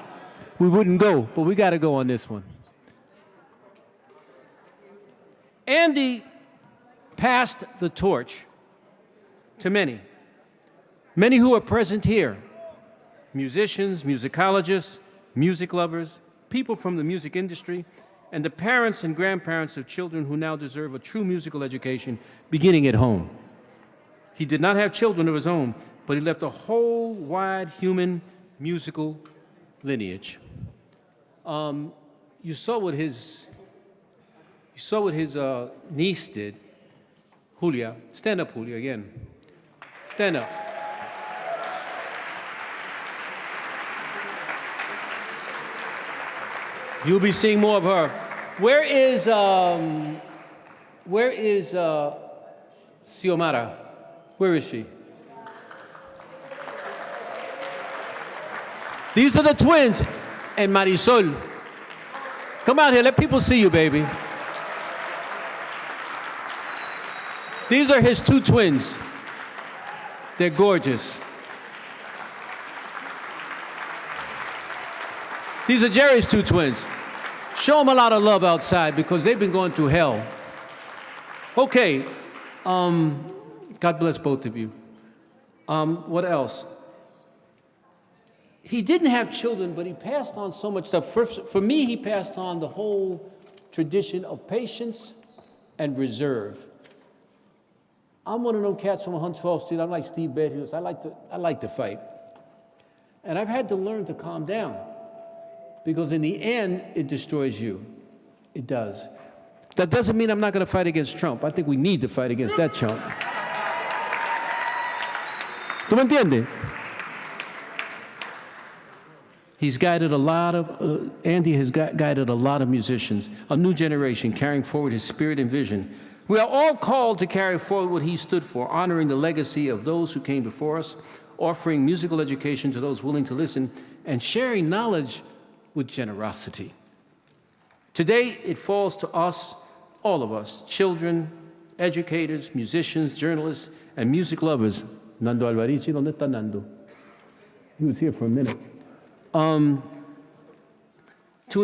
We wouldn't go, but we got to go on this one. Andy passed the torch to many who are present here. Musicians, musicologists, music lovers, people from the music industry, and the parents and grandparents of children who now deserve a true musical education beginning at home. He did not have children of his own, but he left a whole wide human musical lineage. You saw what his niece did. Julia, stand up, Julia, again. Stand up. You'll be seeing more of her. Where is Xiomara? Where is she? These are the twins. And Marisol. Come out here, let people see you, baby. These are his two twins. They're gorgeous. These are Jerry's two twins. Show them a lot of love outside because they've been going through hell. Okay, God bless both of you. What else? He didn't have children, but he passed on so much stuff. For me, he passed on the whole tradition of patience and reserve. I'm one of them cats from 112th Street. I'm like Steve Bedhughes. I like to fight. And I've had to learn to calm down because in the end, it destroys you. It does. That doesn't mean I'm not going to fight against Trump. I think we need to fight against that chump. ¿Tú me entiendes? He's guided a lot of, Andy has guided a lot of musicians, a new generation carrying forward his spirit and vision. We are all called to carry forward what he stood for, honoring the legacy of those who came before us, offering musical education to those willing to listen, and sharing knowledge with generosity. Today, it falls to us, all of us, children, educators, musicians, journalists, and music lovers. Nando Alvarici, ¿dónde está Nando? He was here for a minute. To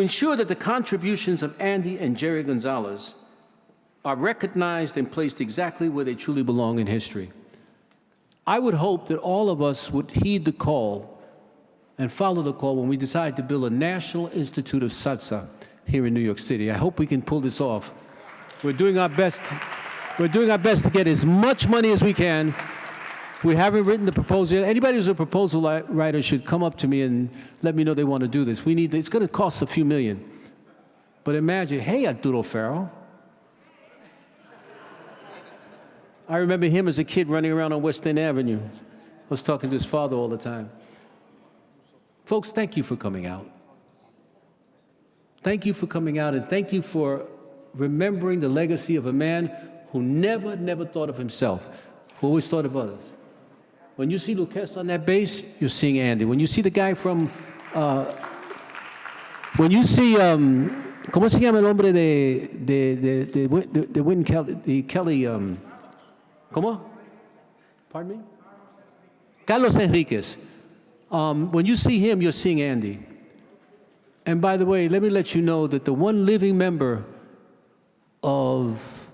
ensure that the contributions of Andy and Jerry González are recognized and placed exactly where they truly belong in history. I would hope that all of us would heed the call and follow the call when we decide to build a National Institute of Salsa here in New York City. I hope we can pull this off. We're doing our best. We're doing our best to get as much money as we can. We haven't written the proposal yet. Anybody who's a proposal writer should come up to me and let me know they want to do this. It's going to cost a few million. But imagine, hey, Arturo Farrell. I remember him as a kid running around on West End Avenue. I was talking to his father all the time. Folks, thank you for coming out. Thank you for coming out, and thank you for remembering the legacy of a man who never thought of himself, who always thought of others. When you see Lucas on that bass, you're seeing Andy. When you see the guy from, when you see, ¿cómo se llama el hombre de Wynn Kelly, ¿cómo? Pardon me? Carlos Enriquez. When you see him, you're seeing Andy. And by the way, let me let you know that the one living member of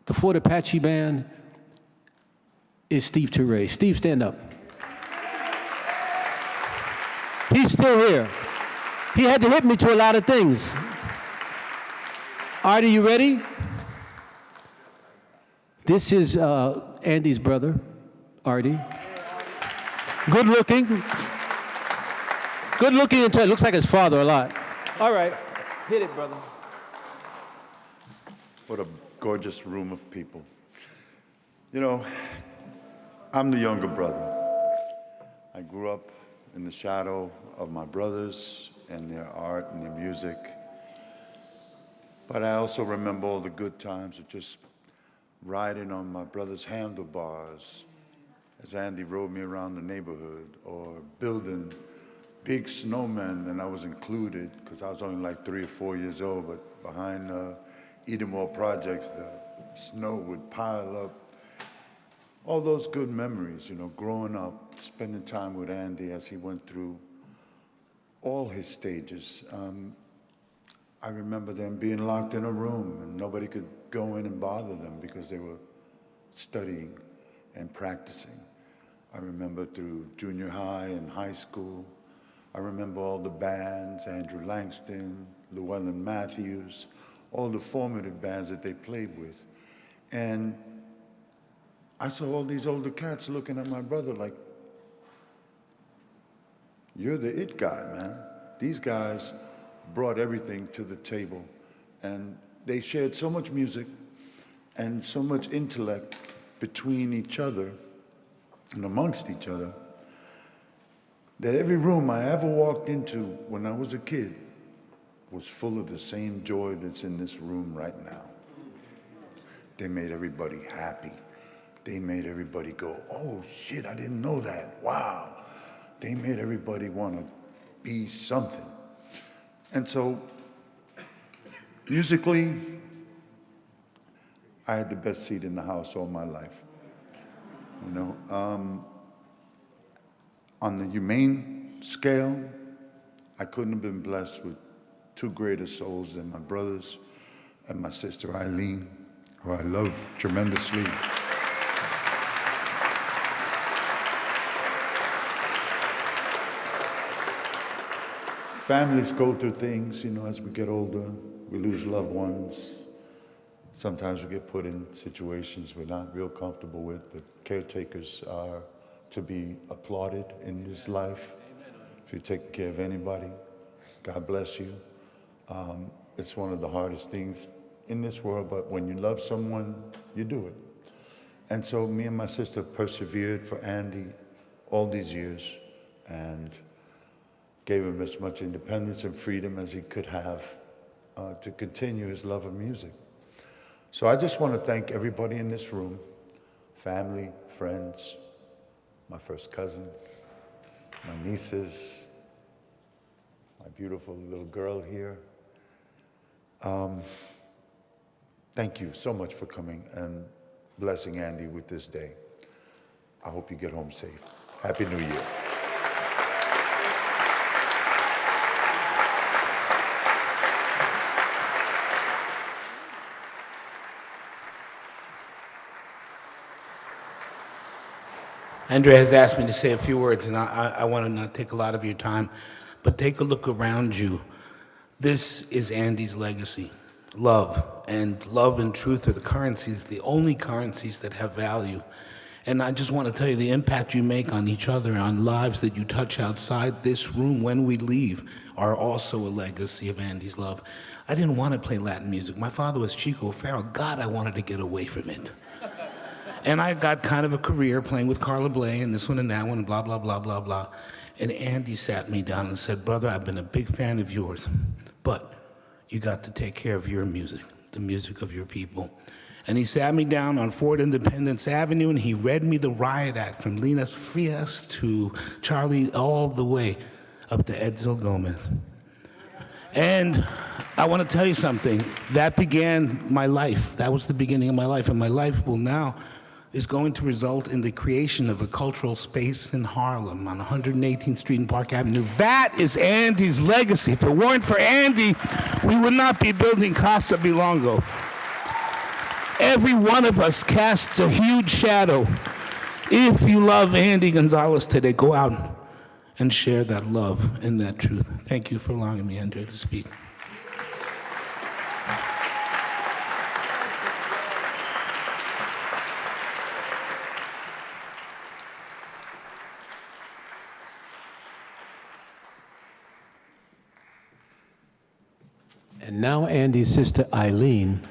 the Fort Apache band is Steve Ture. Steve, stand up. He's still here. He had to hit me to a lot of things. Arty, you ready? This is Andy's brother, Arty. Good looking. Good looking until it looks like his father a lot. All right, hit it, brother. What a gorgeous room of people. You know, I'm the younger brother. I grew up in the shadow of my brothers and their art and their music. But I also remember all the good times of just riding on my brother's handlebars as Andy rode me around the neighborhood, or building big snowmen, and I was included because I was only like 3 or 4 years old, but behind Edenmore Projects, the snow would pile up. All those good memories, you know, growing up, spending time with Andy as he went through all his stages. I remember them being locked in a room and nobody could go in and bother them because they were studying and practicing. I remember through junior high and high school. I remember all the bands, Andrew Langston, Llewellyn Matthews, all the formative bands that they played with. And I saw all these older cats looking at my brother like, you're the it guy, man. These guys brought everything to the table, and they shared so much music and so much intellect between each other and amongst each other that every room I ever walked into when I was a kid was full of the same joy that's in this room right now. They made everybody happy. They made everybody go, oh shit, I didn't know that, wow. They made everybody want to be something. And so, musically, I had the best seat in the house all my life. You know, on the humane scale, I couldn't have been blessed with two greater souls than my brothers and my sister Eileen, who I love tremendously. Families go through things, you know, as we get older. We lose loved ones. Sometimes we get put in situations we're not real comfortable with, but caretakers are to be applauded in this life. If you're taking care of anybody, God bless you. It's one of the hardest things in this world, but when you love someone, you do it. And so me and my sister persevered for Andy all these years and gave him as much independence and freedom as he could have to continue his love of music. So I just want to thank everybody in this room, family, friends, my first cousins, my nieces, my beautiful little girl here. Thank you so much for coming and blessing Andy with this day. I hope you get home safe. Happy New Year. Andrea has asked me to say a few words, and I want to not take a lot of your time, but take a look around you. This is Andy's legacy, love. And love and truth are the currencies, the only currencies that have value. And I just want to tell you the impact you make on each other, on lives that you touch outside this room when we leave, are also a legacy of Andy's love. I didn't want to play Latin music. My father was Chico O'Farrell. God, I wanted to get away from it. And I got kind of a career playing with Carla Bley and this one and that one, blah, blah, blah, blah, blah. And Andy sat me down and said, brother, I've been a big fan of yours, but you got to take care of your music, the music of your people. And he sat me down on Fort Independence Avenue and he read me the Riot Act from Linus Frias to Charlie all the way up to Edsel Gomez. And I want to tell you something. That began my life. That was the beginning of my life. And my life will now is going to result in the creation of a cultural space in Harlem on 118th Street and Park Avenue. That is Andy's legacy. If it weren't for Andy, we would not be building Casa Milongo. Every one of us casts a huge shadow. If you love Andy González today, go out and share that love and that truth. Thank you for allowing me, Andrea, to speak. And now Andy's sister Eileen,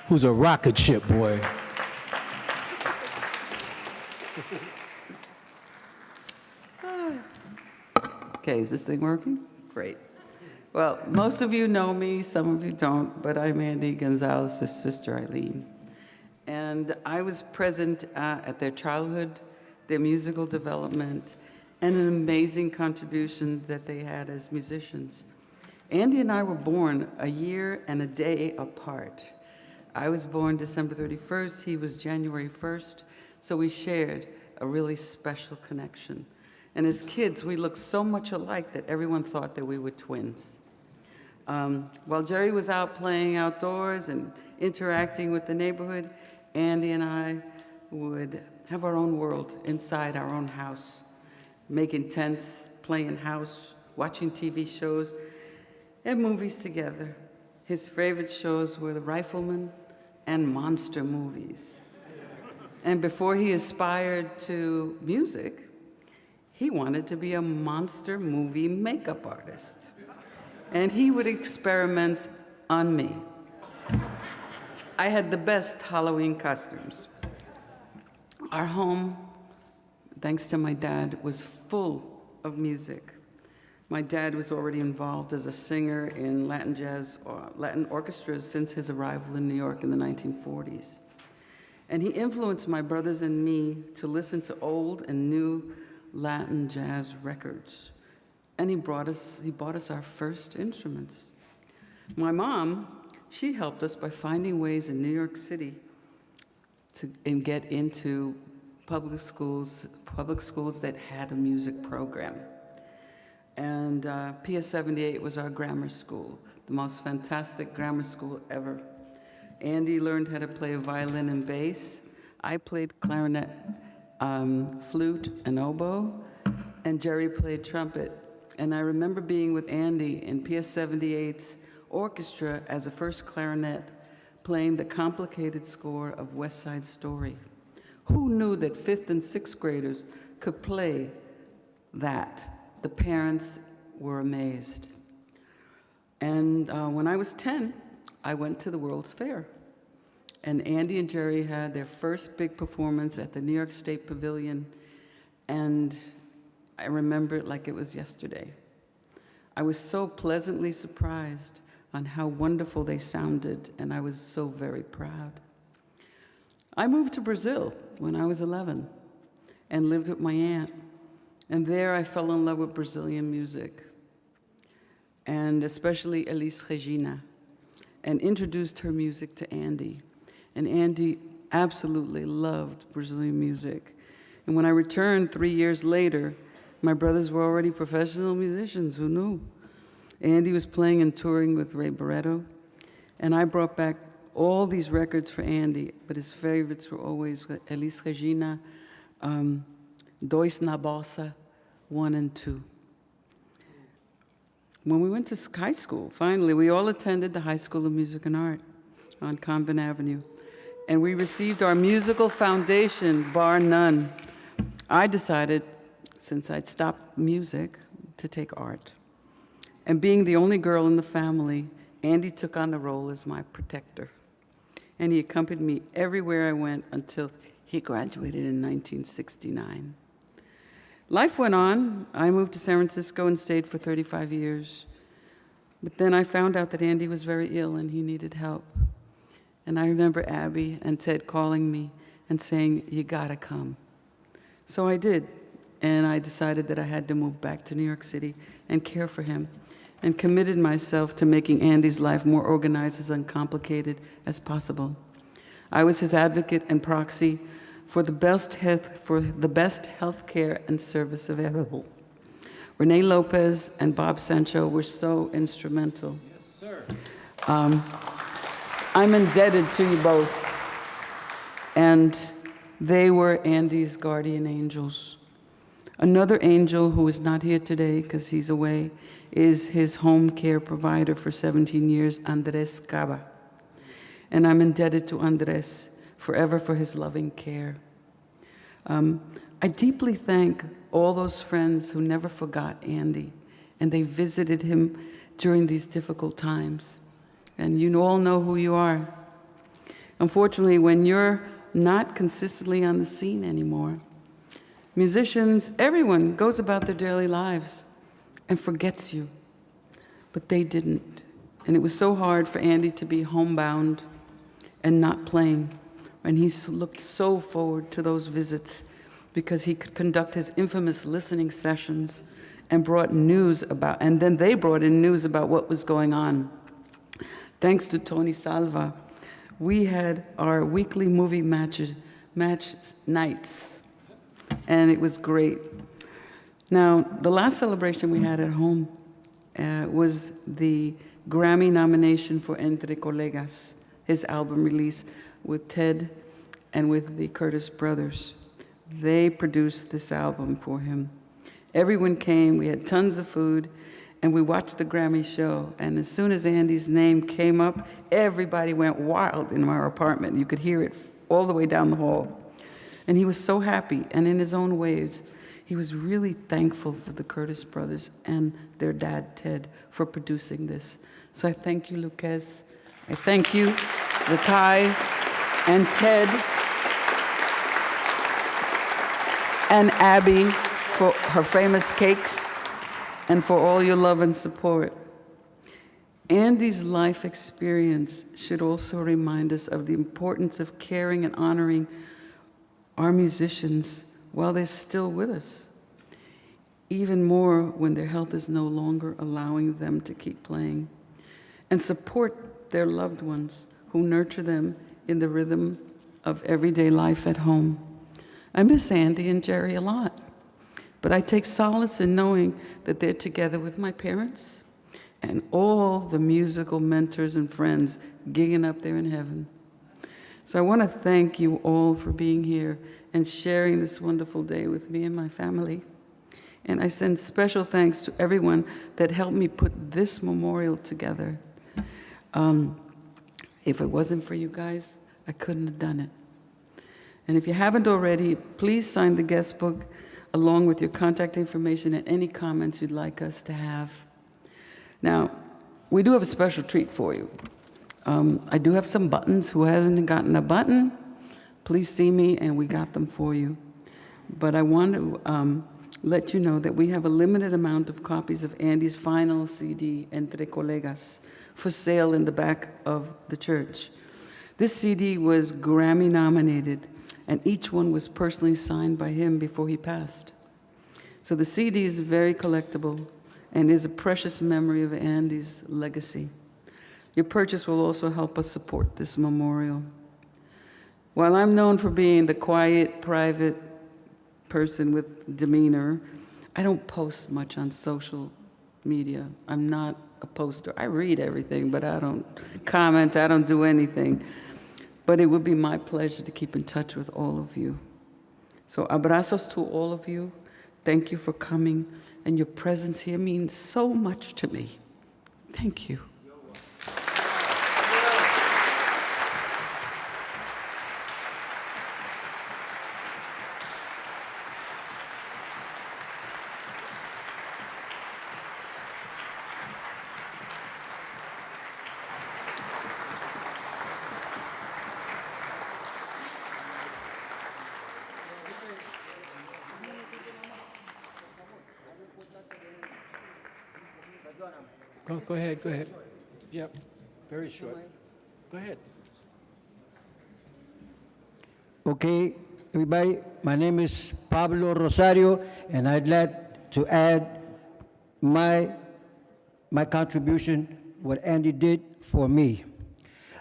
who's a rocket ship boy. Okay, is this thing working? Great. Well, most of you know me, some of you don't, but I'm Andy González's sister, Eileen. And I was present at their childhood, their musical development, and an amazing contribution that they had as musicians. Andy and I were born a year and a day apart. I was born December 31st, he was January 1st, so we shared a really special connection. And as kids, we looked so much alike that everyone thought that we were twins. While Jerry was out playing outdoors and interacting with the neighborhood, Andy and I would have our own world inside our own house, making tents, playing house, watching TV shows and movies together. His favorite shows were The Rifleman and monster movies. And before he aspired to music, he wanted to be a monster movie makeup artist. And he would experiment on me. I had the best Halloween costumes. Our home, thanks to my dad, was full of music. My dad was already involved as a singer in Latin jazz or Latin orchestras since his arrival in New York in the 1940s. And he influenced my brothers and me to listen to old and new Latin jazz records. And he bought us our first instruments. My mom, she helped us by finding ways in New York City to get into public schools that had a music program. And PS 78 was our grammar school, the most fantastic grammar school ever. Andy learned how to play violin and bass. I played clarinet, flute, and oboe, and Jerry played trumpet. And I remember being with Andy in PS 78's orchestra as a first clarinet, playing the complicated score of West Side Story. Who knew that 5th and 6th graders could play that? The parents were amazed. And when I was 10, I went to the World's Fair. And Andy and Jerry had their first big performance at the New York State Pavilion. And I remember it like it was yesterday. I was so pleasantly surprised on how wonderful they sounded, and I was so very proud. I moved to Brazil when I was 11 and lived with my aunt. And there I fell in love with Brazilian music, and especially Elis Regina, and introduced her music to Andy. And Andy absolutely loved Brazilian music. And when I returned 3 years later, my brothers were already professional musicians, who knew? Andy was playing and touring with Ray Barretto, and I brought back all these records for Andy, but his favorites were always with Elis Regina, Dois na Bossa, 1 and 2. When we went to high school, finally, we all attended the High School of Music and Art on Convent Avenue, and we received our musical foundation, bar none. I decided, since I'd stopped music, to take art. And being the only girl in the family, Andy took on the role as my protector. And he accompanied me everywhere I went until he graduated in 1969. Life went on. I moved to San Francisco and stayed for 35 years. But then I found out that Andy was very ill and he needed help. And I remember Abby and Ted calling me and saying, "You gotta come." So I did. And I decided that I had to move back to New York City and care for him, and committed myself to making Andy's life more organized and uncomplicated as possible. I was his advocate and proxy for the best health care and service available. Rene Lopez and Bob Sancho were so instrumental. Yes, sir. I'm indebted to you both. And they were Andy's guardian angels. Another angel who is not here today because he's away is his home care provider for 17 years, Andres Cava. And I'm indebted to Andres forever for his loving care. I deeply thank all those friends who never forgot Andy, and they visited him during these difficult times. And you all know who you are. Unfortunately, when you're not consistently on the scene anymore, musicians, everyone goes about their daily lives. and forgets you. But they didn't. And it was so hard for Andy to be homebound and not playing. And he looked so forward to those visits because he could conduct his infamous listening sessions and brought news about, and then they brought in news about what was going on. Thanks to Tony Salva, we had our weekly movie match nights, and it was great. Now, the last celebration we had at home was the Grammy nomination for Entre Colegas, his album release with Ted and with the Curtis brothers. They produced this album for him. Everyone came, we had tons of food, and we watched the Grammy show. And as soon as Andy's name came up, everybody went wild in our apartment. You could hear it all the way down the hall. And he was so happy, and in his own ways, he was really thankful for the Curtis brothers and their dad, Ted, for producing this. So I thank you, Lucas. I thank you, Zakai and Ted and Abby for her famous cakes and for all your love and support. Andy's life experience should also remind us of the importance of caring and honoring our musicians while they're still with us, even more when their health is no longer allowing them to keep playing, and support their loved ones who nurture them in the rhythm of everyday life at home. I miss Andy and Jerry a lot, but I take solace in knowing that they're together with my parents and all the musical mentors and friends gigging up there in heaven. So I want to thank you all for being here and sharing this wonderful day with me and my family. And I send special thanks to everyone that helped me put this memorial together. If it wasn't for you guys, I couldn't have done it. And if you haven't already, please sign the guest book along with your contact information and any comments you'd like us to have. Now, we do have a special treat for you. I do have some buttons. Who hasn't gotten a button? Please see me, and we got them for you. But I want to let you know that we have a limited amount of copies of Andy's final CD, Entre Colegas, for sale in the back of the church. This CD was Grammy nominated, and each one was personally signed by him before he passed. So the CD is very collectible and is a precious memory of Andy's legacy. Your purchase will also help us support this memorial. While I'm known for being the quiet, private person with demeanor, I don't post much on social media. I'm not a poster. I read everything, but I don't comment, I don't do anything. But it would be my pleasure to keep in touch with all of you. So abrazos to all of you. Thank you for coming, and your presence here means so much to me. Thank you. Go ahead, go ahead. Yep, very short. Go ahead. Okay, everybody, my name is Pablo Rosario, and I'd like to add my contribution, what Andy did for me.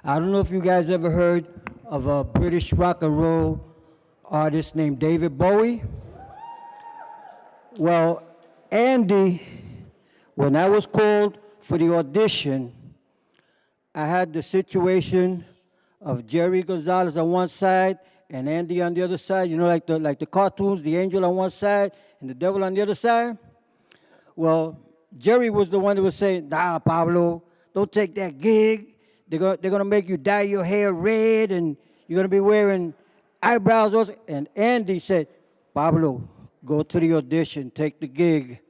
I don't know if you guys ever heard of a British rock and roll artist named David Bowie. Well, Andy, when I was called for the audition, I had the situation of Jerry González on one side and Andy on the other side, you know, like the cartoons, the angel on one side and the devil on the other side. Well, Jerry was the one that was saying, nah, Pablo, don't take that gig. They're gonna make you dye your hair red and you're gonna be wearing eyebrows also. And Andy said, Pablo, go to the audition, take the gig.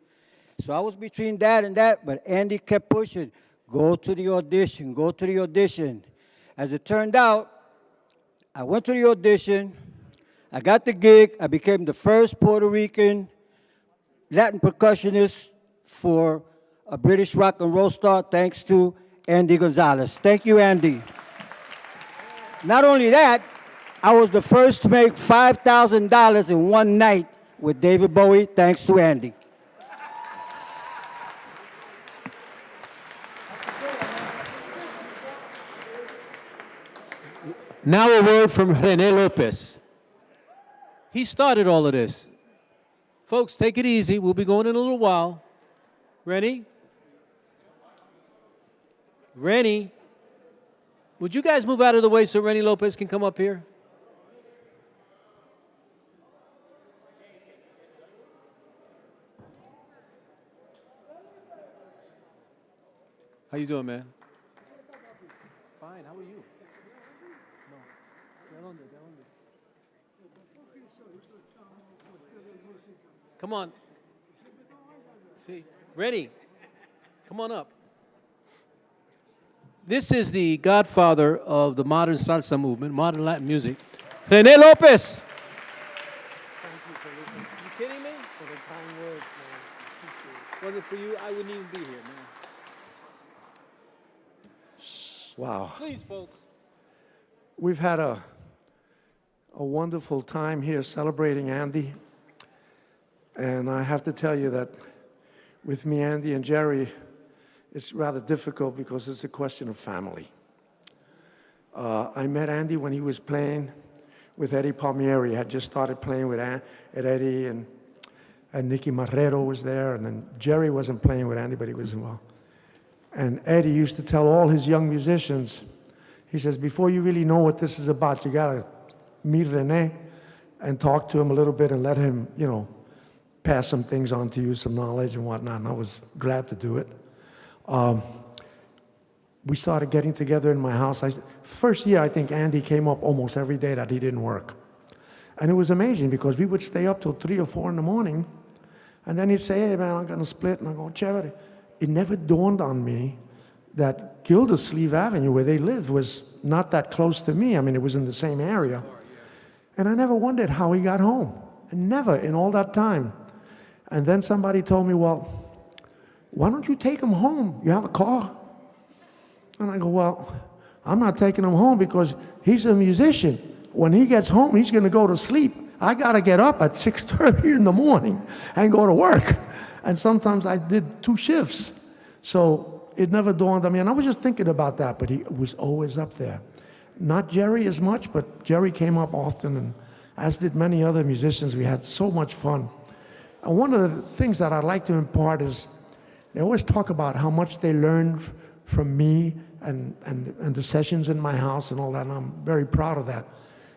So I was between that and that, but Andy kept pushing, go to the audition, go to the audition. As it turned out, I went to the audition, I got the gig, I became the first Puerto Rican Latin percussionist for a British rock and roll star, thanks to Andy González. Thank you, Andy. Not only that, I was the first to make $5,000 in one night with David Bowie, thanks to Andy. Now a word from Rene Lopez. He started all of this. Folks, take it easy. We'll be going in a little while. Rennie? Rennie? Would you guys move out of the way so Rene Lopez can come up here? How you doing, man? Fine, how are you? Come on. See, Rennie, come on up. This is the godfather of the modern salsa movement, modern Latin music, Rene Lopez. Thank you for listening. You kidding me? For the kind words, man. Wasn't it for you, I wouldn't even be here, man. Wow. Please, folks. We've had a wonderful time here celebrating Andy. And I have to tell you that with me, Andy, and Jerry, it's rather difficult because it's a question of family. I met Andy when he was playing with Eddie Palmieri. He had just started playing with Eddie, and Nicky Marrero was there, and then Jerry wasn't playing with Andy, but he was involved. And Eddie used to tell all his young musicians, he says, before you really know what this is about, you gotta meet Rene and talk to him a little bit and let him, pass some things on to you, some knowledge and whatnot, and I was glad to do it. We started getting together in my house. First year, I think Andy came up almost every day that he didn't work. And it was amazing because we would stay up till 3 or 4 in the morning, and then he'd say, hey man, I'm gonna split, and I go, Chévere. It never dawned on me that Gildersleeve Avenue, where they lived, was not that close to me. I mean, it was in the same area. And I never wondered how he got home. And never in all that time. And then somebody told me, well, why don't you take him home? You have a car. And I go, well, I'm not taking him home because he's a musician. When he gets home, he's going to go to sleep. I got to get up at 6:30 in the morning and go to work. And sometimes I did 2 shifts. So it never dawned on me. And I was just thinking about that, but he was always up there. Not Jerry as much, but Jerry came up often, and as did many other musicians. We had so much fun. And one of the things that I'd like to impart is they always talk about how much they learned from me and the sessions in my house and all that, and I'm very proud of that.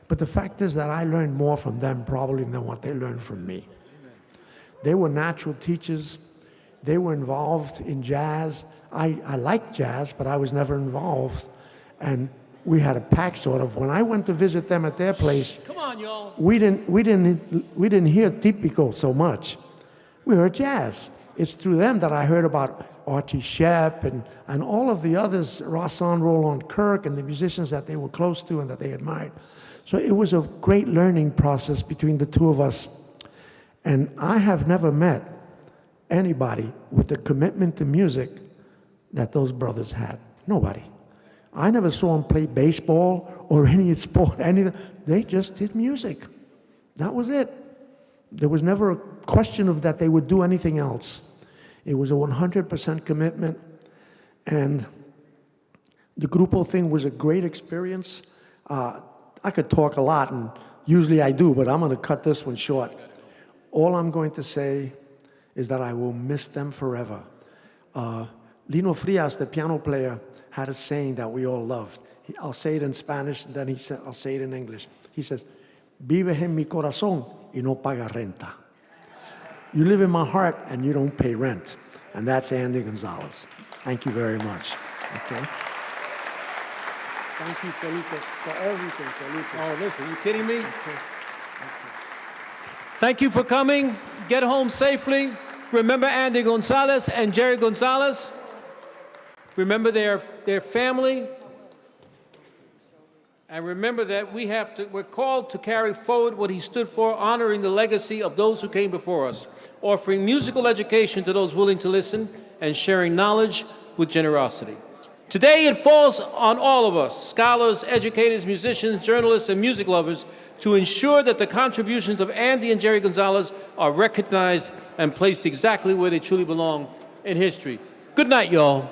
But the fact is that I learned more from them probably than what they learned from me. They were natural teachers. They were involved in jazz. I liked jazz, but I was never involved. And we had a pact sort of. When I went to visit them at their place, Come on, y'all. we didn't hear típico so much. We heard jazz. It's through them that I heard about Arty Shep and all of the others, Rasson Roland Kirk, and the musicians that they were close to and that they admired. So it was a great learning process between the two of us. And I have never met anybody with the commitment to music that those brothers had. Nobody. I never saw them play baseball or any sport, anything. They just did music. That was it. There was never a question of that they would do anything else. It was a 100% commitment. And the Grupo thing was a great experience. I could talk a lot, and usually I do, but I'm going to cut this one short. All I'm going to say is that I will miss them forever. Lino Frias, the piano player, had a saying that we all loved. I'll say it in Spanish, and then I'll say it in English. He says, vives en mi corazón y no paga renta. You live in my heart and you don't pay rent. And that's Andy González. Thank you very much. Okay. Thank you, Felipe, for everything, Felipe. Oh, listen, you kidding me? Thank you for coming. Get home safely. Remember Andy González and Jerry González. Remember their family. And remember that we're called to carry forward what he stood for, honoring the legacy of those who came before us, offering musical education to those willing to listen, and sharing knowledge with generosity. Today, it falls on all of us, scholars, educators, musicians, journalists, and music lovers, to ensure that the contributions of Andy and Jerry González are recognized and placed exactly where they truly belong in history. Good night, y'all.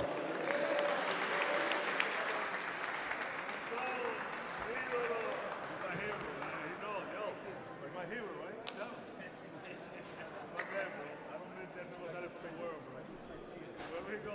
Where we go?